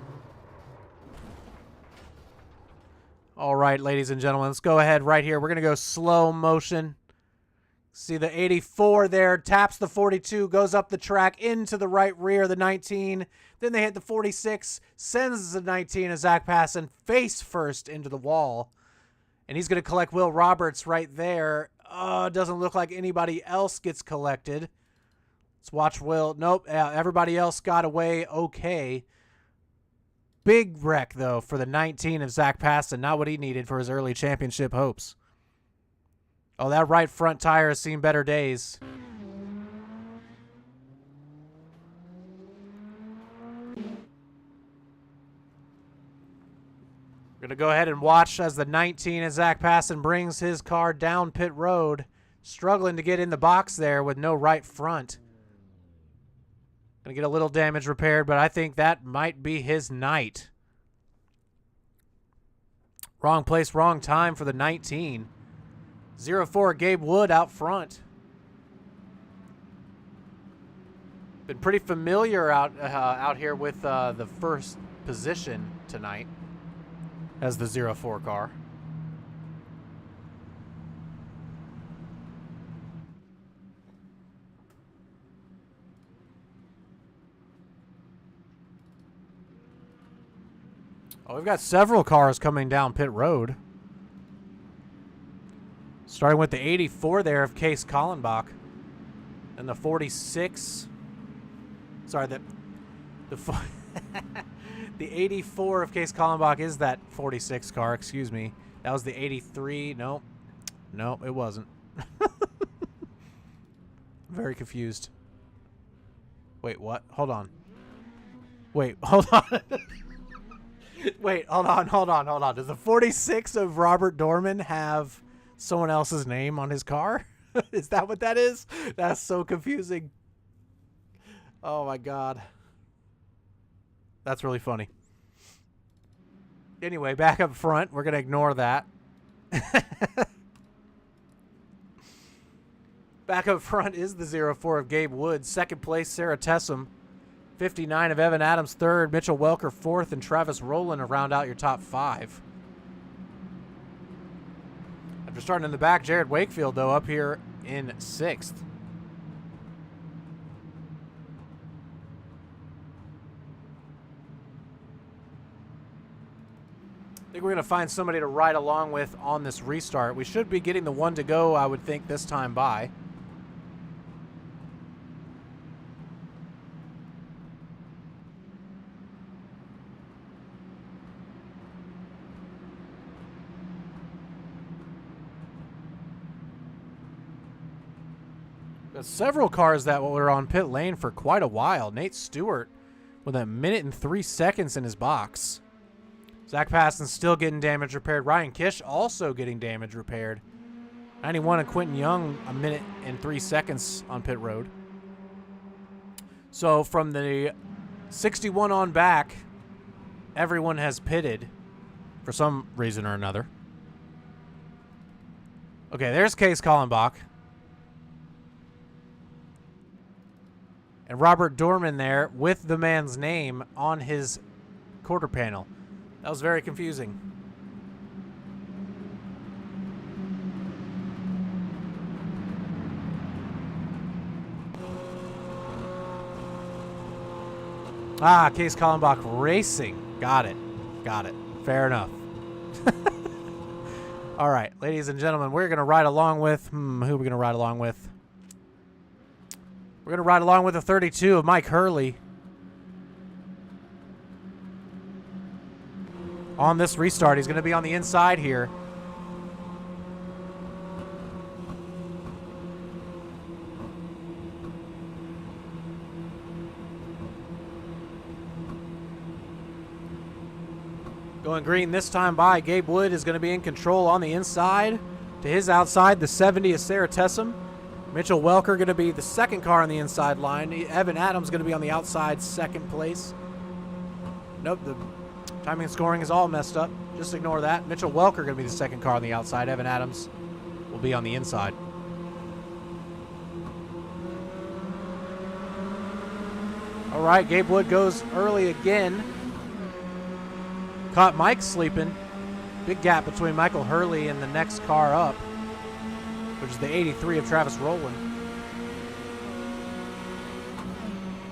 S2: All right, ladies and gentlemen, let's go ahead right here. We're going to go slow motion. See the 84 there, taps the 42, goes up the track into the right rear of the 19. Then they hit the 46, sends the 19 of Zach Passon face first into the wall. And he's going to collect Will Roberts right there. Oh, it doesn't look like anybody else gets collected. Let's watch Will. Nope, everybody else got away okay. Big wreck, though, for the 19 of Zach Passon. Not what he needed for his early championship hopes. Oh, that right front tire has seen better days. We're We're going to go ahead and watch as the 19 and Zach Passon brings his car down pit road, struggling to get in the box there with no right front. Going to get a little damage repaired, but I think that might be his night. Wrong place, wrong time for the 19. 0-4 Gabe Wood out front. Been pretty familiar out here with the first position tonight as the 0-4 car. Oh, we've got several cars coming down pit road. Starting with the 84 there of Case Kallenbach. And the 46. Sorry, the the 84 of Case Kallenbach is that 46 car, excuse me. That was the 83. Nope. Nope, it wasn't. Very confused. Wait, what? Hold on. Wait, hold on. Wait, hold on. Does the 46 of Robert Dorman have someone else's name on his car? Is that what that is? That's so confusing. Oh, my God. That's really funny. Anyway, back up front. We're going to ignore that. Back up front is the 0-4 of Gabe Wood. Second place, Sarah Tessum. 59 of Evan Adams, third. Mitchell Welker, fourth. And Travis Rowland to round out your top five. After starting in the back, Jared Wakefield, though, up here in sixth. I think we're going to find somebody to ride along with on this restart. We should be getting the one to go, I would think, this time by. There's several cars that were on pit lane for quite a while. Nate Stewart with 1 minute and 3 seconds in his box. Zach Passon still getting damage repaired. Ryan Kish also getting damage repaired. 91 and Quentin Young 1 minute and 3 seconds on pit road. So from the 61 on back, everyone has pitted for some reason or another. Okay, there's Case Kallenbach. And Robert Dorman there with the man's name on his quarter panel. That was very confusing. Ah, Case Kallenbach Racing. Got it. Got it. Fair enough. All right, ladies and gentlemen, we're going to ride along with... who are we going to ride along with? We're going to ride along with the 32 of Mike Hurley. On this restart, he's going to be on the inside here. Going green this time by. Gabe Wood is going to be in control on the inside. To his outside, the 70 is Sarah Tessum. Mitchell Welker going to be the second car on the inside line. Evan Adams going to be on the outside, second place. Nope, the timing and scoring is all messed up. Just ignore that. Mitchell Welker going to be the second car on the outside. Evan Adams will be on the inside. All right, Gabe Wood goes early again. Caught Mike sleeping. Big gap between Michael Hurley and the next car up, which is the 83 of Travis Rowland.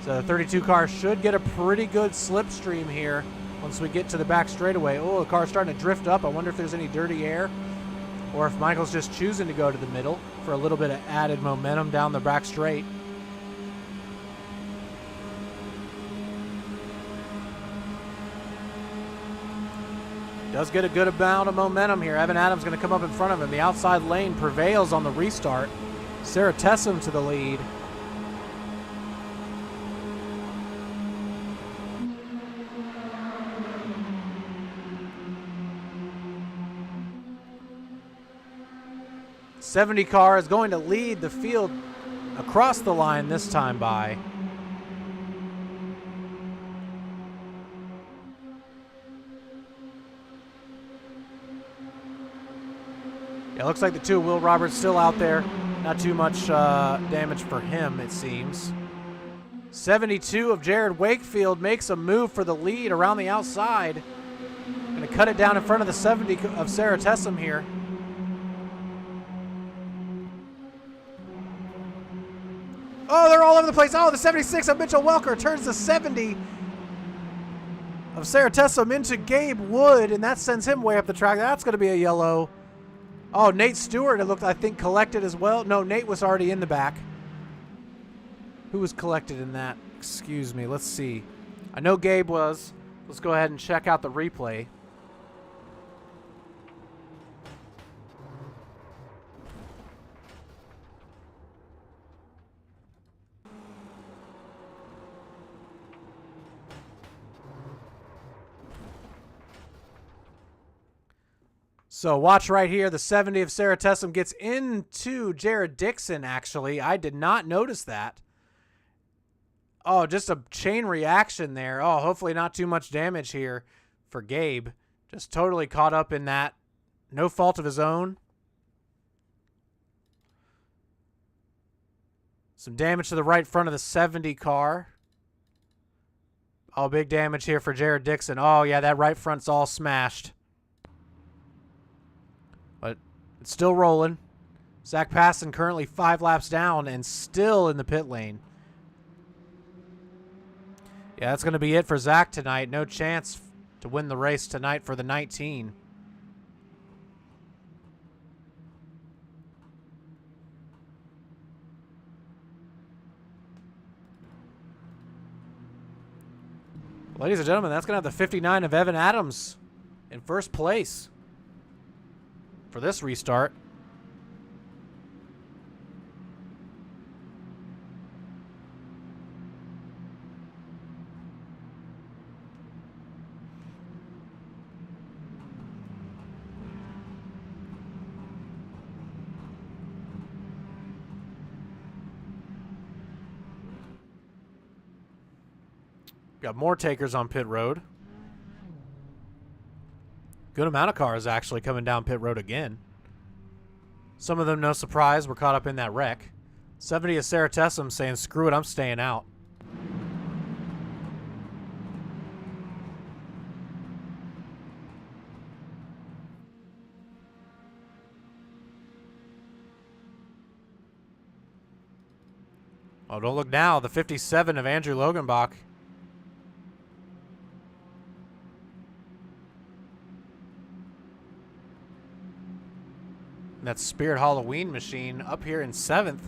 S2: So the 32 car should get a pretty good slipstream here once we get to the back straightaway. Oh, the car's starting to drift up. I wonder if there's any dirty air or if Michael's just choosing to go to the middle for a little bit of added momentum down the back straight. Does get a good amount of momentum here. Evan Adams going to come up in front of him. The outside lane prevails on the restart. Sarah Tessum to the lead. 70 car is going to lead the field across the line this time by. Yeah, looks like the two Will Roberts still out there. Not too much damage for him, it seems. 72 of Jared Wakefield makes a move for the lead around the outside. Going to cut it down in front of the 70 of Sarah Tessum here. Oh, they're all over the place. Oh, the 76 of Mitchell Welker turns the 70 of Sarah Tessum into Gabe Wood, and that sends him way up the track. That's going to be a yellow. Oh, Nate Stewart, it looked, I think, collected as well. No, Nate was already in the back. Who was collected in that? Excuse me. Let's see. I know Gabe was. Let's go ahead and check out the replay. So watch right here. The 70 of Sarah Tessum gets into Jared Dixon, actually. I did not notice that. Oh, just a chain reaction there. Oh, hopefully not too much damage here for Gabe. Just totally caught up in that. No fault of his own. Some damage to the right front of the 70 car. Oh, big damage here for Jared Dixon. Oh, yeah, that right front's all smashed. But it's still rolling. Zach Passon currently 5 laps down and still in the pit lane. Yeah, that's going to be it for Zach tonight. No chance to win the race tonight for the 19. Ladies and gentlemen, that's going to have the 59 of Evan Adams in first place for this restart. Got more takers on pit road. Good amount of cars actually coming down pit road again. Some of them, no surprise, were caught up in that wreck. 70 of Sarah Tessum saying, screw it, I'm staying out. Oh, don't look now. The 57 of Andrew Loganbach. That Spirit Halloween machine up here in 7th.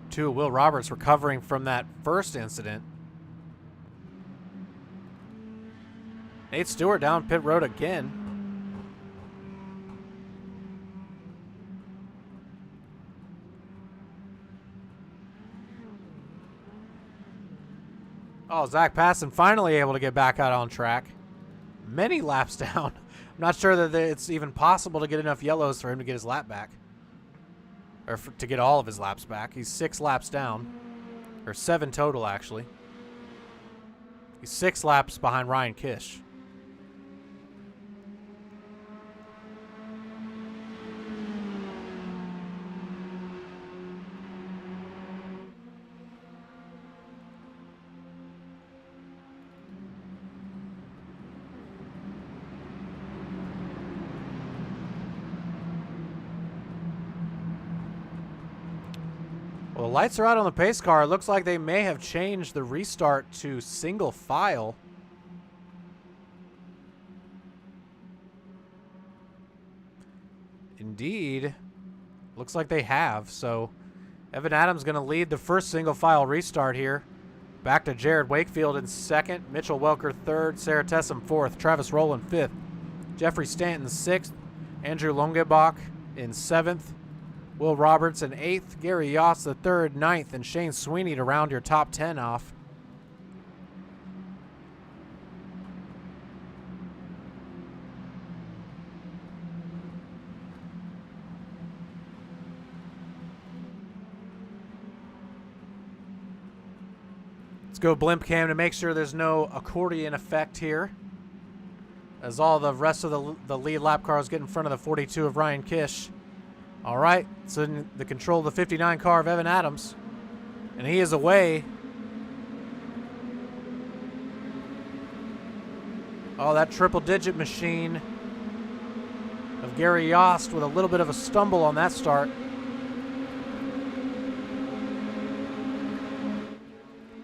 S2: Two of Will Roberts recovering from that first incident. Nate Stewart down pit road again. Oh, Zach Passon finally able to get back out on track. Many laps down. I'm not sure that it's even possible to get enough yellows for him to get his lap back. Or to get all of his laps back. He's 6 laps down. Or 7 total, actually. He's 6 laps behind Ryan Kish. Well, the lights are out on the pace car. It looks like they may have changed the restart to single file. Indeed. Looks like they have. So Evan Adams going to lead the first single file restart here Back to Jared Wakefield in second, Mitchell Welker third, Sarah Tessum fourth, Travis Rowland fifth, Jeffrey Stanton sixth, Andrew Longebach in seventh, Will Roberts in eighth, Gary Yoss the third, ninth, and Shane Sweeney to round your top 10 off. Let's go blimp cam to make sure there's no accordion effect here, as all the rest of the lead lap cars get in front of the 42 of Ryan Kish. All right, so in the control of the 59 car of Evan Adams, and he is away. Oh, that triple-digit machine of Gary Yost with a little bit of a stumble on that start.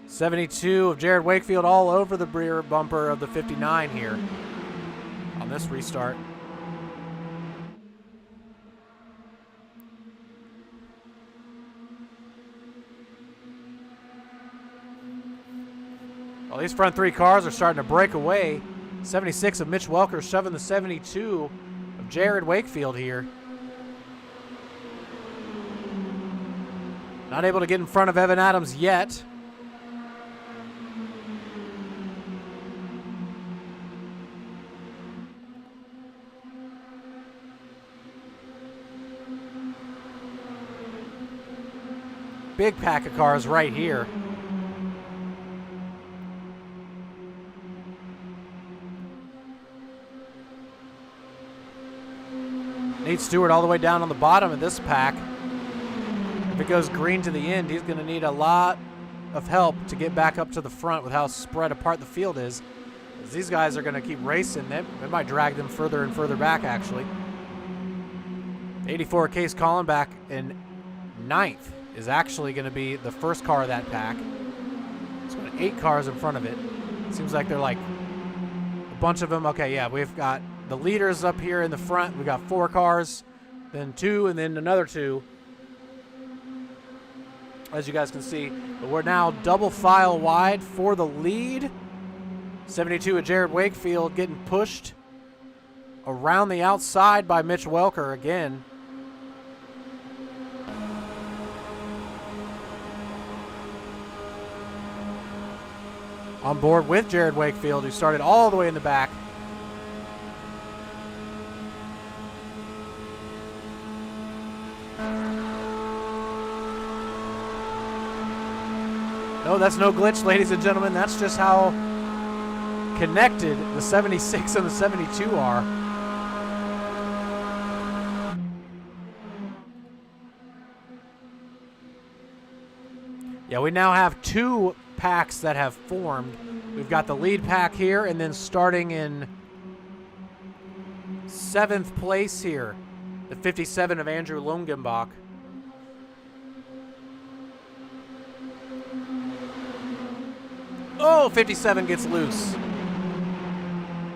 S2: '72 of Jared Wakefield all over the rear bumper of the 59 here on this restart. Well, these front three cars are starting to break away. 76 of Mitch Welker shoving the 72 of Jared Wakefield here. Not able to get in front of Evan Adams yet. Big pack of cars right here. Nate Stewart all the way down on the bottom of this pack. If it goes green to the end, he's going to need a lot of help to get back up to the front with how spread apart the field is. As these guys are going to keep racing. It might drag them further and further back, actually. 84 Case Collenbach in ninth is actually going to be the first car of that pack. It's got 8 cars in front of it. Seems like they're like a bunch of them. Okay, yeah, we've got the leaders up here in the front. We got 4 cars, then 2, and then another 2. As you guys can see, but we're now double file wide for the lead. 72 of Jared Wakefield getting pushed around the outside by Mitch Welker again. On board with Jared Wakefield, who started all the way in the back. No, that's no glitch, ladies and gentlemen. That's just how connected the 76 and the 72 are. Yeah, we now have 2 packs that have formed. We've got the lead pack here, and then starting in 7th place here, the 57 of Andrew Longenbach. Oh, 57 gets loose.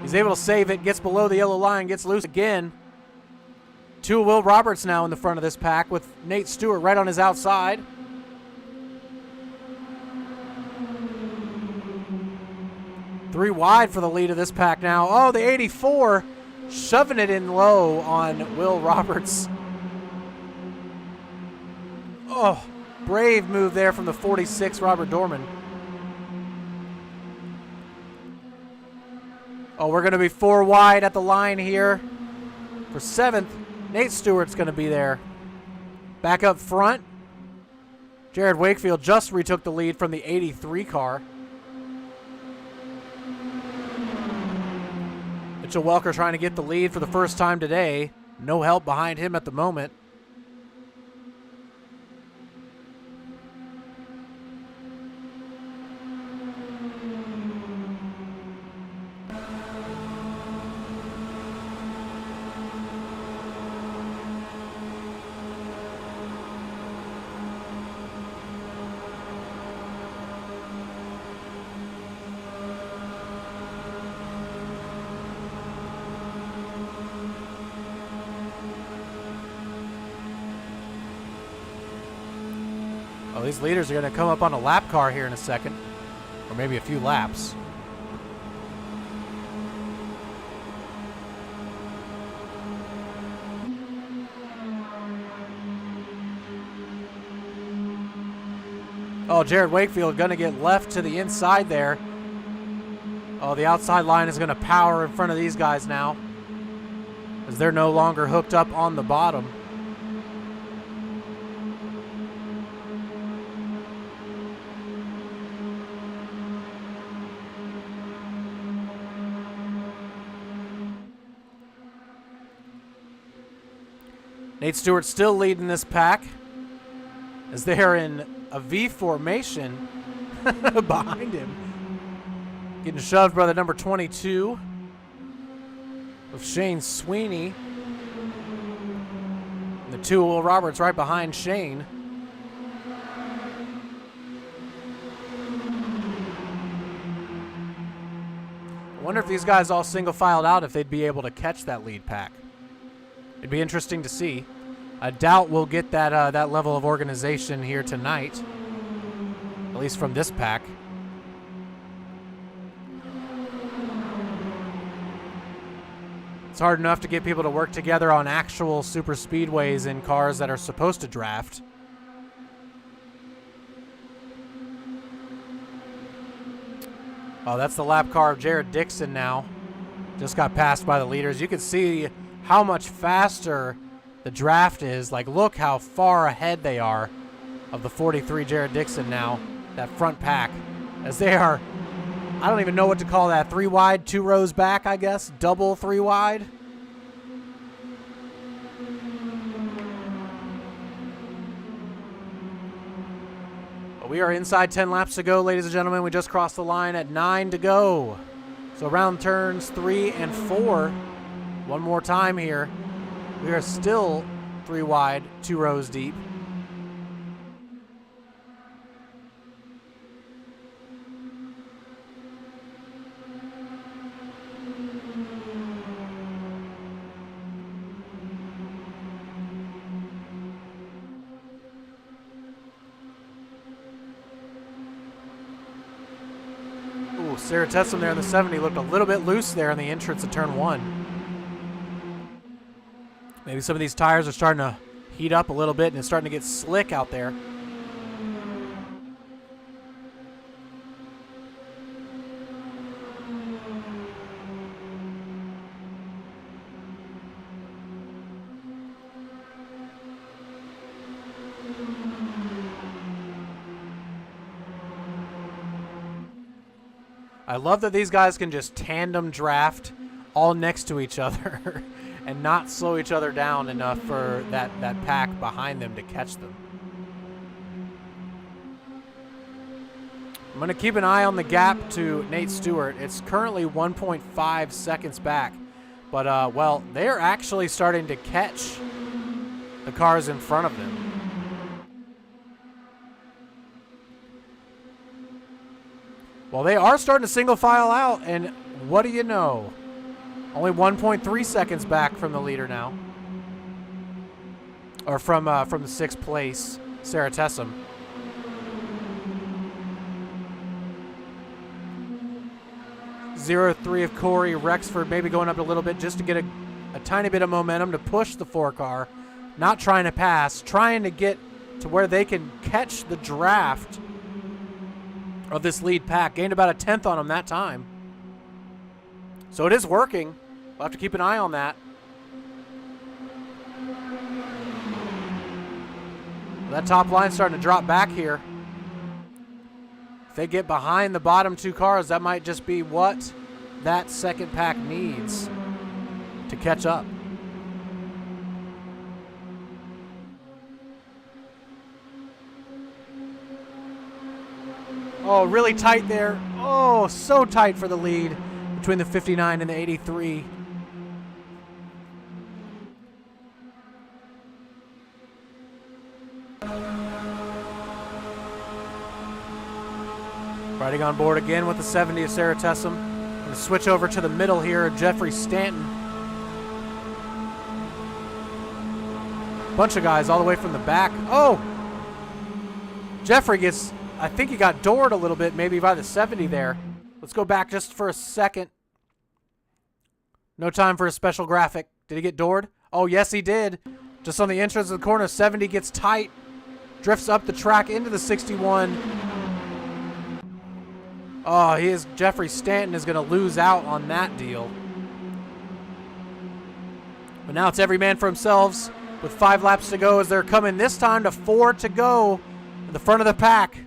S2: He's able to save it, gets below the yellow line, gets loose again. 2 of Will Roberts now in the front of this pack with Nate Stewart right on his outside. Three wide for the lead of this pack now. Oh, the 84 shoving it in low on Will Roberts. Oh, brave move there from the 46, Robert Dorman. Oh, we're going to be 4 wide at the line here. For 7th, Nate Stewart's going to be there. Back up front, Jared Wakefield just retook the lead from the 83 car. Mitchell Welker trying to get the lead for the first time today. No help behind him at the moment. Oh, these leaders are going to come up on a lap car here in a second. Or maybe a few laps. Oh, Jared Wakefield going to get left to the inside there. Oh, the outside line is going to power in front of these guys now, as they're no longer hooked up on the bottom. Nate Stewart still leading this pack as they are in a V formation behind him. Getting shoved by the number 22 of Shane Sweeney. And the two Will Roberts right behind Shane. I wonder if these guys all single filed out, if they'd be able to catch that lead pack. It'd be interesting to see. I doubt we'll get that level of organization here tonight, at least from this pack. It's hard enough to get people to work together on actual super speedways in cars that are supposed to draft. Oh, that's the lap car of Jared Dixon now. Just got passed by the leaders. You can see how much faster the draft is. Like, look how far ahead they are of the 43 Jared Dixon now, that front pack, as they are, I don't even know what to call that, 3 wide, 2 rows back, I guess, double 3 wide. But we are inside 10 laps to go, ladies and gentlemen. We just crossed the line at 9 to go. So around turns 3 and 4, one more time here. We are still 3 wide, 2 rows deep. Ooh, Sarah Tessum there in the 70 looked a little bit loose there in the entrance of turn 1. Maybe some of these tires are starting to heat up a little bit and it's starting to get slick out there. I love that these guys can just tandem draft all next to each other and not slow each other down enough for that pack behind them to catch them. I'm going to keep an eye on the gap to Nate Stewart. It's currently 1.5 seconds back. But, well, they're actually starting to catch the cars in front of them. Well, they are starting to single file out, and what do you know? Only 1.3 seconds back from the leader now. Or from the 6th place, Sarah Tessum. .03 of Corey Rexford, maybe going up a little bit just to get a tiny bit of momentum to push the 4 car. Not trying to pass, trying to get to where they can catch the draft of this lead pack. Gained about a 10th on them that time. So it is working. We'll have to keep an eye on that. That top line's starting to drop back here. If they get behind the bottom 2 cars, that might just be what that second pack needs to catch up. Oh, really tight there. Oh, so tight for the lead between the 59 and the 83. Riding on board again with the 70 of Sarah Tessum. Going to switch over to the middle here, Jeffrey Stanton. Bunch of guys all the way from the back. Oh! Jeffrey gets I think he got doored a little bit, maybe by the 70 there. Let's go back just for a second. No time for a special graphic. Did he get doored? Oh, yes, he did. Just on the entrance of the corner, 70 gets tight. Drifts up the track into the 61. Oh, Jeffrey Stanton is going to lose out on that deal. But now it's every man for themselves with 5 laps to go as they're coming this time to 4 to go in the front of the pack.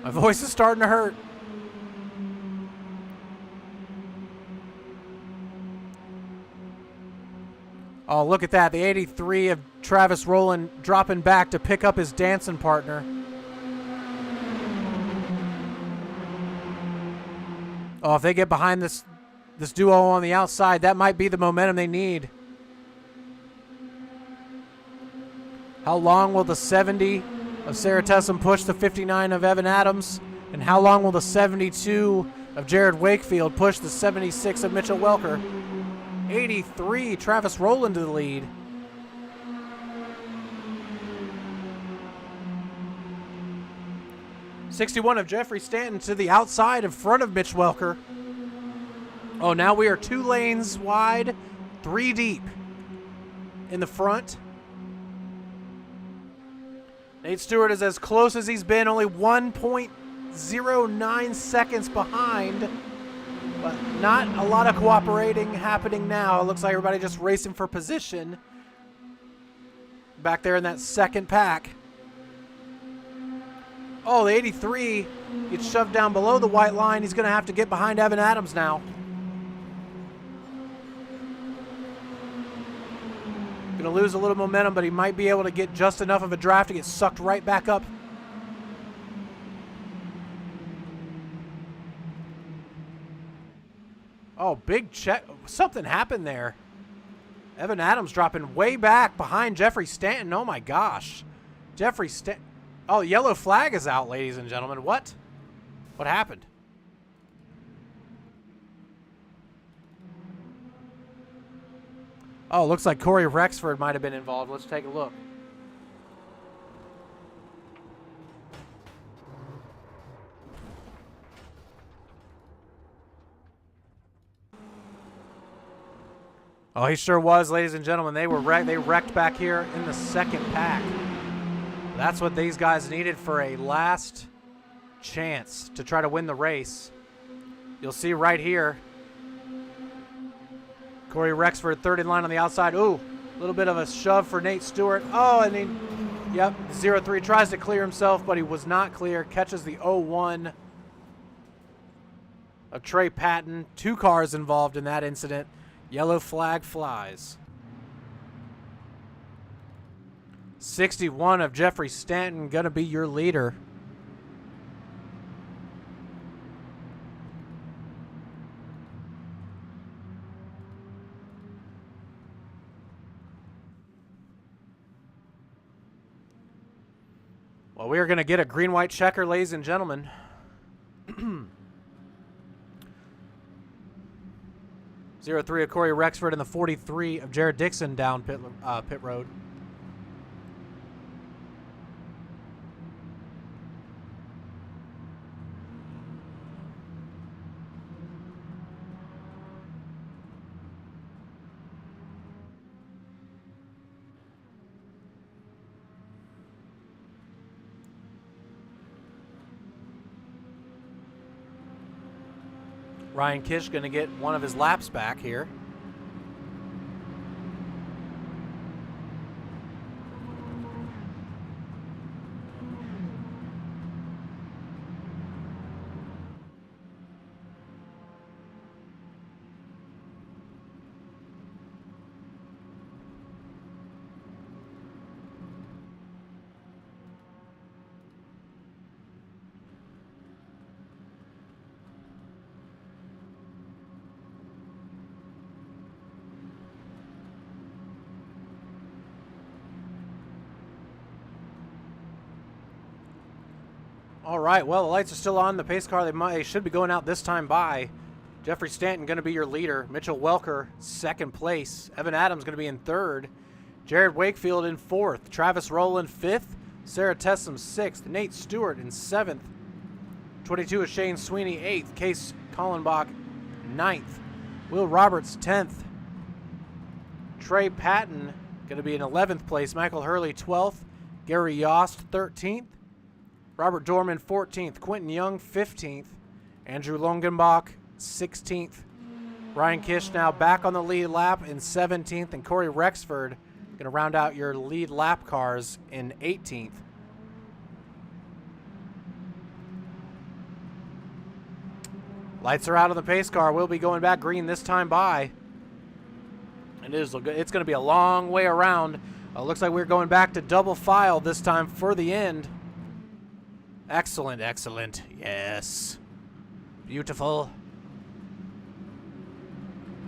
S2: My voice is starting to hurt. Oh, look at that. The 83 of Travis Rowland dropping back to pick up his dancing partner. Oh, if they get behind this duo on the outside, that might be the momentum they need. How long will the 70 of Sarah Tessum push the 59 of Evan Adams? And how long will the 72 of Jared Wakefield push the 76 of Mitchell Welker? 83, Travis Rowland to the lead. '61 of Jeffrey Stanton to the outside in front of Mitch Welker. Oh, now we are 2 lanes wide, 3 deep in the front. Nate Stewart is as close as he's been, only 1.09 seconds behind. But not a lot of cooperating happening now. It looks like everybody just racing for position. Back there in that second pack. Oh, the 83 gets shoved down below the white line. He's going to have to get behind Evan Adams now. Going to lose a little momentum, but he might be able to get just enough of a draft to get sucked right back up. Oh, big check. Something happened there. Evan Adams dropping way back behind Jeffrey Stanton. Oh, my gosh. Jeffrey Stanton. Oh, the yellow flag is out, ladies and gentlemen. What? What happened? Oh, looks like Corey Rexford might have been involved. Let's take a look. Oh, he sure was, ladies and gentlemen. They wrecked back here in the second pack. That's what these guys needed for a last chance to try to win the race. You'll see right here, Corey Rexford, third in line on the outside. Ooh, a little bit of a shove for Nate Stewart. Oh, and then, yep, 0-3 tries to clear himself, but he was not clear. Catches the 0-1 of Trey Patton. 2 cars involved in that incident. Yellow flag flies. 61 of Jeffrey Stanton going to be your leader. Well, we are going to get a green-white checker, ladies and gentlemen. 0-3 of Corey Rexford and the 43 of Jared Dixon down pit road. Ryan Kish going to get one of his laps back here. All right, well, the lights are still on. The pace car, they should be going out this time by. Jeffrey Stanton going to be your leader. Mitchell Welker, second place. Evan Adams going to be in third. Jared Wakefield in fourth. Travis Rowland, fifth. Sarah Tessum 6th. Nate Stewart in 7th. 22 is Shane Sweeney 8th. Case Collenbach 9th. Will Roberts 10th. Trey Patton going to be in 11th place. Michael Hurley 12th. Gary Yost 13th. Robert Dorman 14th. Quentin Young 15th. Andrew Longenbach 16th. Ryan Kish now back on the lead lap in 17th. And Corey Rexford going to round out your lead lap cars in 18th. Lights are out on the pace car. We'll be going back green this time by. It's going to be a long way around. Looks like we're going back to double file this time for the end. Excellent, excellent. Yes. Beautiful.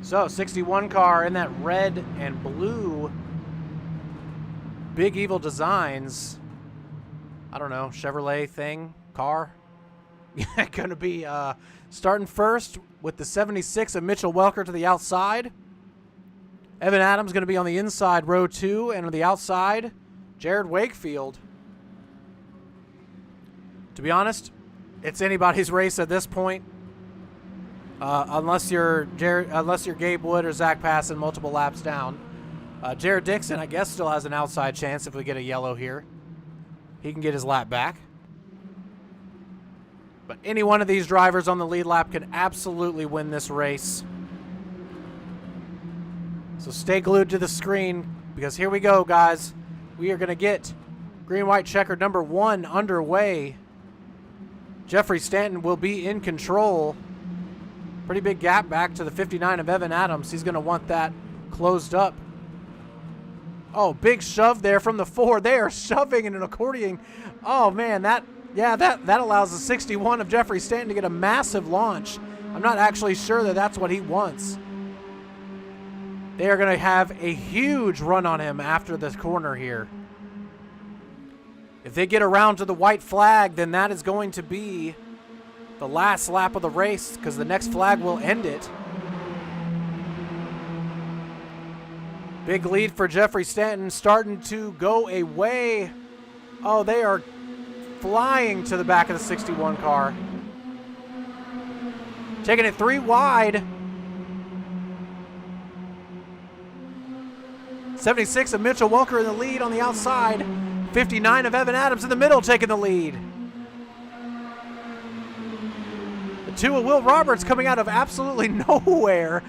S2: So, 61 car in that red and blue Big Evil Designs. I don't know, Chevrolet thing, car. Going to be starting first with the 76 of Mitchell Welker to the outside. Evan Adams going to be on the inside, row 2, and on the outside, Jared Wakefield. To be honest, it's anybody's race at this point, unless you're Gabe Wood or Zach Passon multiple laps down. Jared Dixon, I guess, still has an outside chance if we get a yellow here. He can get his lap back. But any one of these drivers on the lead lap can absolutely win this race. So stay glued to the screen, because here we go, guys. We are going to get green-white checker number 1 underway. Jeffrey Stanton will be in control. Pretty big gap back to the 59 of Evan Adams. He's going to want that closed up. Oh, big shove there from the 4. They are shoving in an accordion. Oh, man, that allows the 61 of Jeffrey Stanton to get a massive launch. I'm not actually sure that that's what he wants. They are going to have a huge run on him after this corner here. If they get around to the white flag, then that is going to be the last lap of the race, because the next flag will end it. Big lead for Jeffrey Stanton, starting to go away. Oh, they are flying to the back of the 61 car. Taking it 3 wide. 76 of Mitchell Welker in the lead on the outside. 59 of Evan Adams in the middle taking the lead. The 2 of Will Roberts coming out of absolutely nowhere.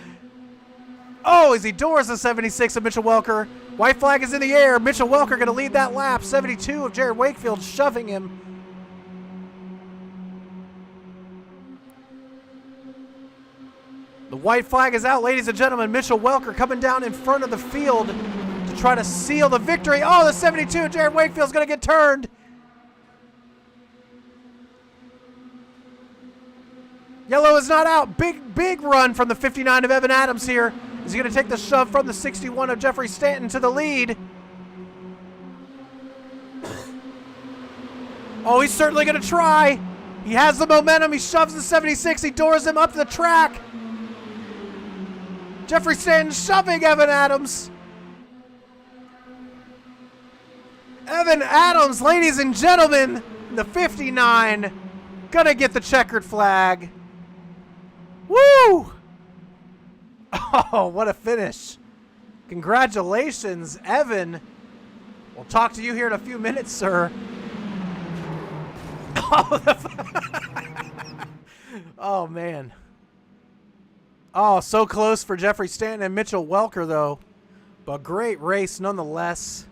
S2: Oh, as he doors the 76 of Mitchell Welker. White flag is in the air. Mitchell Welker going to lead that lap. 72 of Jared Wakefield shoving him. The white flag is out, ladies and gentlemen. Mitchell Welker coming down in front of the field to try to seal the victory. Oh, the 72, Jared Wakefield's going to get turned. Yellow is not out. Big run from the 59 of Evan Adams here. Is he going to take the shove from the 61 of Jeffrey Stanton to the lead? Oh, he's certainly going to try. He has the momentum. He shoves the 76. He doors him up the track. Jeffrey Stanton shoving Evan Adams. Evan Adams, ladies and gentlemen, the 59, gonna get the checkered flag. Woo! Oh, what a finish. Congratulations, Evan. We'll talk to you here in a few minutes, sir. Oh, man. Oh, so close for Jeffrey Stanton and Mitchell Welker, though. But great race nonetheless.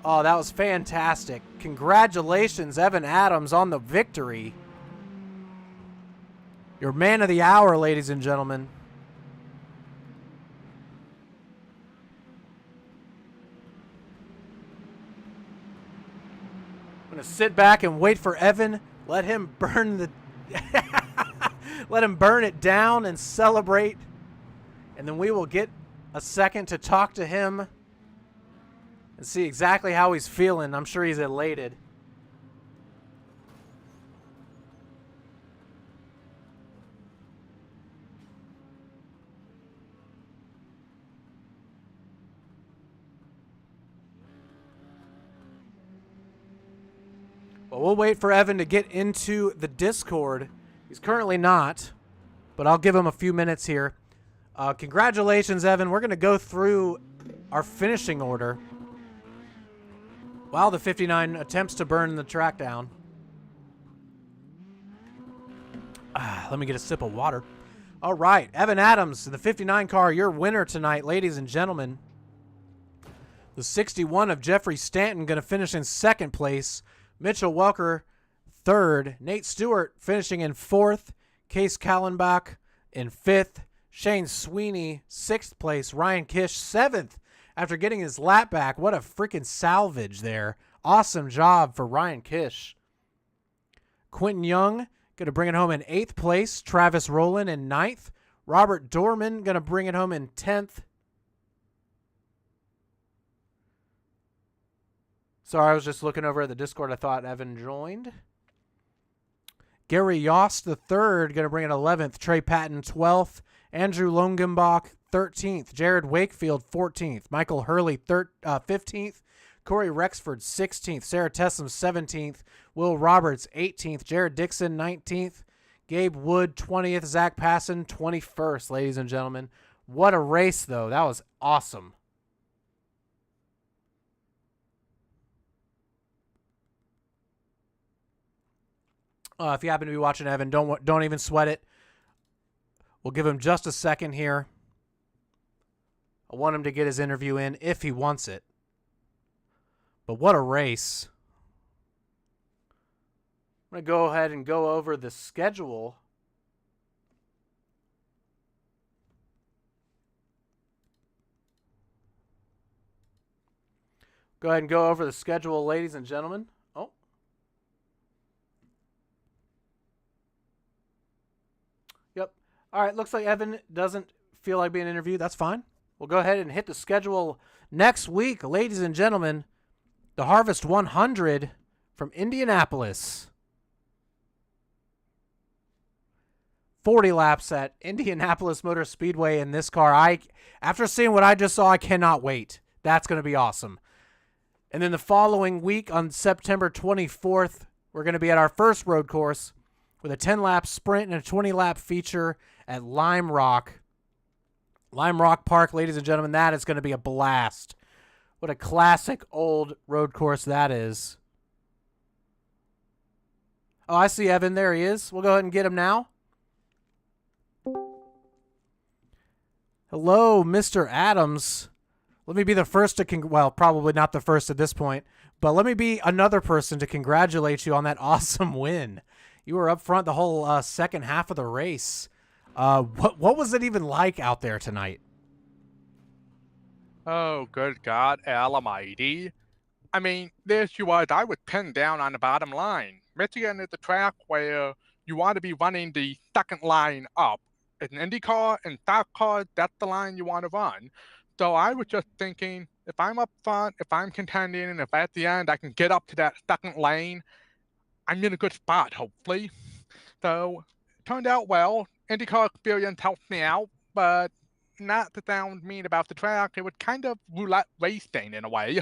S2: Oh, that was fantastic. Congratulations, Evan Adams, on the victory. Your man of the hour, ladies and gentlemen. I'm going to sit back and wait for Evan. Let him burn the... Let him burn it down and celebrate. And then we will get a second to talk to him and see exactly how he's feeling. I'm sure he's elated. Well, we'll wait for Evan to get into the Discord. He's currently not, but I'll give him a few minutes here. Congratulations, Evan. We're going to go through our finishing order. Wow, the 59 attempts to burn the track down. Let me get a sip of water. All right, Evan Adams, the 59 car, your winner tonight, ladies and gentlemen. The 61 of Jeffrey Stanton going to finish in second place. Mitchell Welker, third. Nate Stewart finishing in fourth. Case Kallenbach in fifth. Shane Sweeney, sixth place. Ryan Kish, seventh. After getting his lap back, what a freaking salvage there. Awesome job for Ryan Kish. Quentin Young going to bring it home in 8th place. Travis Rowland in 9th. Robert Dorman going to bring it home in 10th. Sorry, I was just looking over at the Discord. I thought Evan joined. Gary Yost III going to bring it 11th. Trey Patton 12th. Andrew Longenbach 13th. Jared Wakefield 14th. Michael Hurley 15th. Corey Rexford 16th. Sarah Tessum 17th. Will Roberts 18th. Jared Dixon 19th. Gabe Wood 20th. Zach Passon 21st, ladies and gentlemen. What a race, though. That was awesome. If you happen to be watching Evan, don't even sweat it. We'll give him just a second here. I want him to get his interview in if he wants it. But what a race. I'm going to go ahead and go over the schedule. Go ahead and go over the schedule, ladies and gentlemen. Oh. Yep. All right, looks like Evan doesn't feel like being interviewed. That's fine. We'll go ahead and hit the schedule next week, ladies and gentlemen. The Harvest 100 from Indianapolis. 40 laps at Indianapolis Motor Speedway in this car. After seeing what I just saw, I cannot wait. That's going to be awesome. And then the following week on September 24th, we're going to be at our first road course with a 10-lap sprint and a 20-lap feature at Lime Rock. Lime Rock Park, ladies and gentlemen, that is going to be a blast. What a classic old road course that is. Oh, I see Evan. There he is. We'll go ahead and get him now. Hello, Mr. Adams. Let me be the first to, well, probably not the first at this point, but let me be another person to congratulate you on that awesome win. You were up front the whole second half of the race. What was it even like out there tonight?
S4: Oh, good God almighty. I mean, there you was, I was pinned down on the bottom line. Michigan is the track where you want to be running the second line up. In IndyCar and stock car, that's the line you want to run. So I was just thinking, if I'm up front, if I'm contending, and if at the end I can get up to that second lane, I'm in a good spot, hopefully. So, it turned out well. IndyCar experience helped me out, but not to sound mean about the track, it was kind of roulette racing in a way.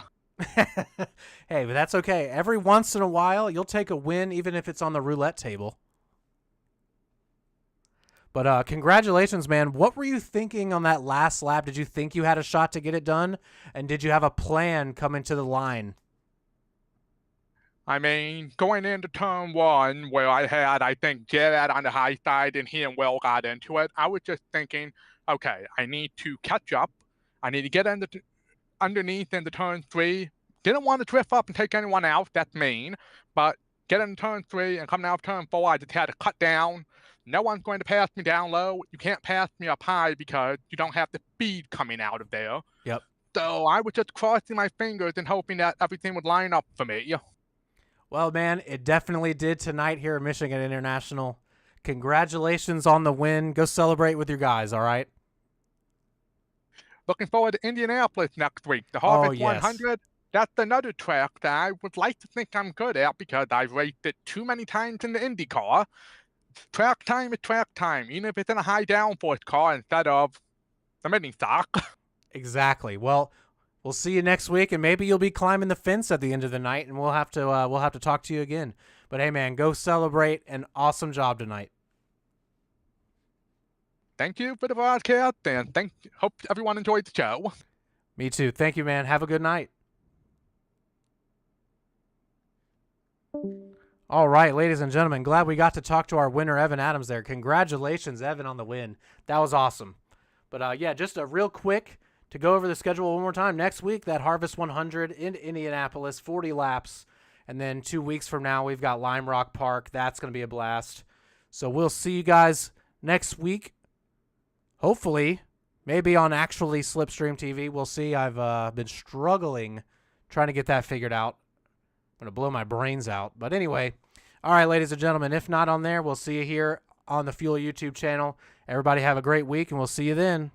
S2: Hey, but that's okay. Every once in a while, you'll take a win, even if it's on the roulette table. But congratulations, man. What were you thinking on that last lap? Did you think you had a shot to get it done? And did you have a plan coming to the line?
S4: I mean, going into turn one, where I had, I think, Jared on the high side and he and Will got into it, I was just thinking, okay, I need to catch up. I need to get underneath into turn three. Didn't want to drift up and take anyone out. That's mean. But get into turn three and coming out of turn four, I just had to cut down. No one's going to pass me down low. You can't pass me up high because you don't have the speed coming out of there.
S2: Yep.
S4: So I was just crossing my fingers and hoping that everything would line up for me.
S2: Well, man, it definitely did tonight here at Michigan International. Congratulations on the win. Go celebrate with your guys, all right?
S4: Looking forward to Indianapolis next week. The Harvest
S2: yes.
S4: 100, that's another track that I would like to think I'm good at because I've raced it too many times in the IndyCar. Track time is track time, even if it's in a high downforce car instead of the mini stock.
S2: Exactly. Well, we'll see you next week, and maybe you'll be climbing the fence at the end of the night, and we'll have to talk to you again. But hey, man, go celebrate an awesome job tonight.
S4: Thank you for the broadcast, and hope everyone enjoyed the show.
S2: Me too. Thank you, man. Have a good night. All right, ladies and gentlemen, glad we got to talk to our winner, Evan Adams there. Congratulations, Evan, on the win. That was awesome. But yeah, just a real quick to go over the schedule one more time. Next week, that Harvest 100 in Indianapolis, 40 laps. And then 2 weeks from now, we've got Lime Rock Park. That's going to be a blast. So we'll see you guys next week. Hopefully, maybe on actually Slipstream TV. We'll see. I've been struggling trying to get that figured out. I'm going to blow my brains out. But anyway, all right, ladies and gentlemen, if not on there, we'll see you here on the Fuel YouTube channel. Everybody have a great week, and we'll see you then.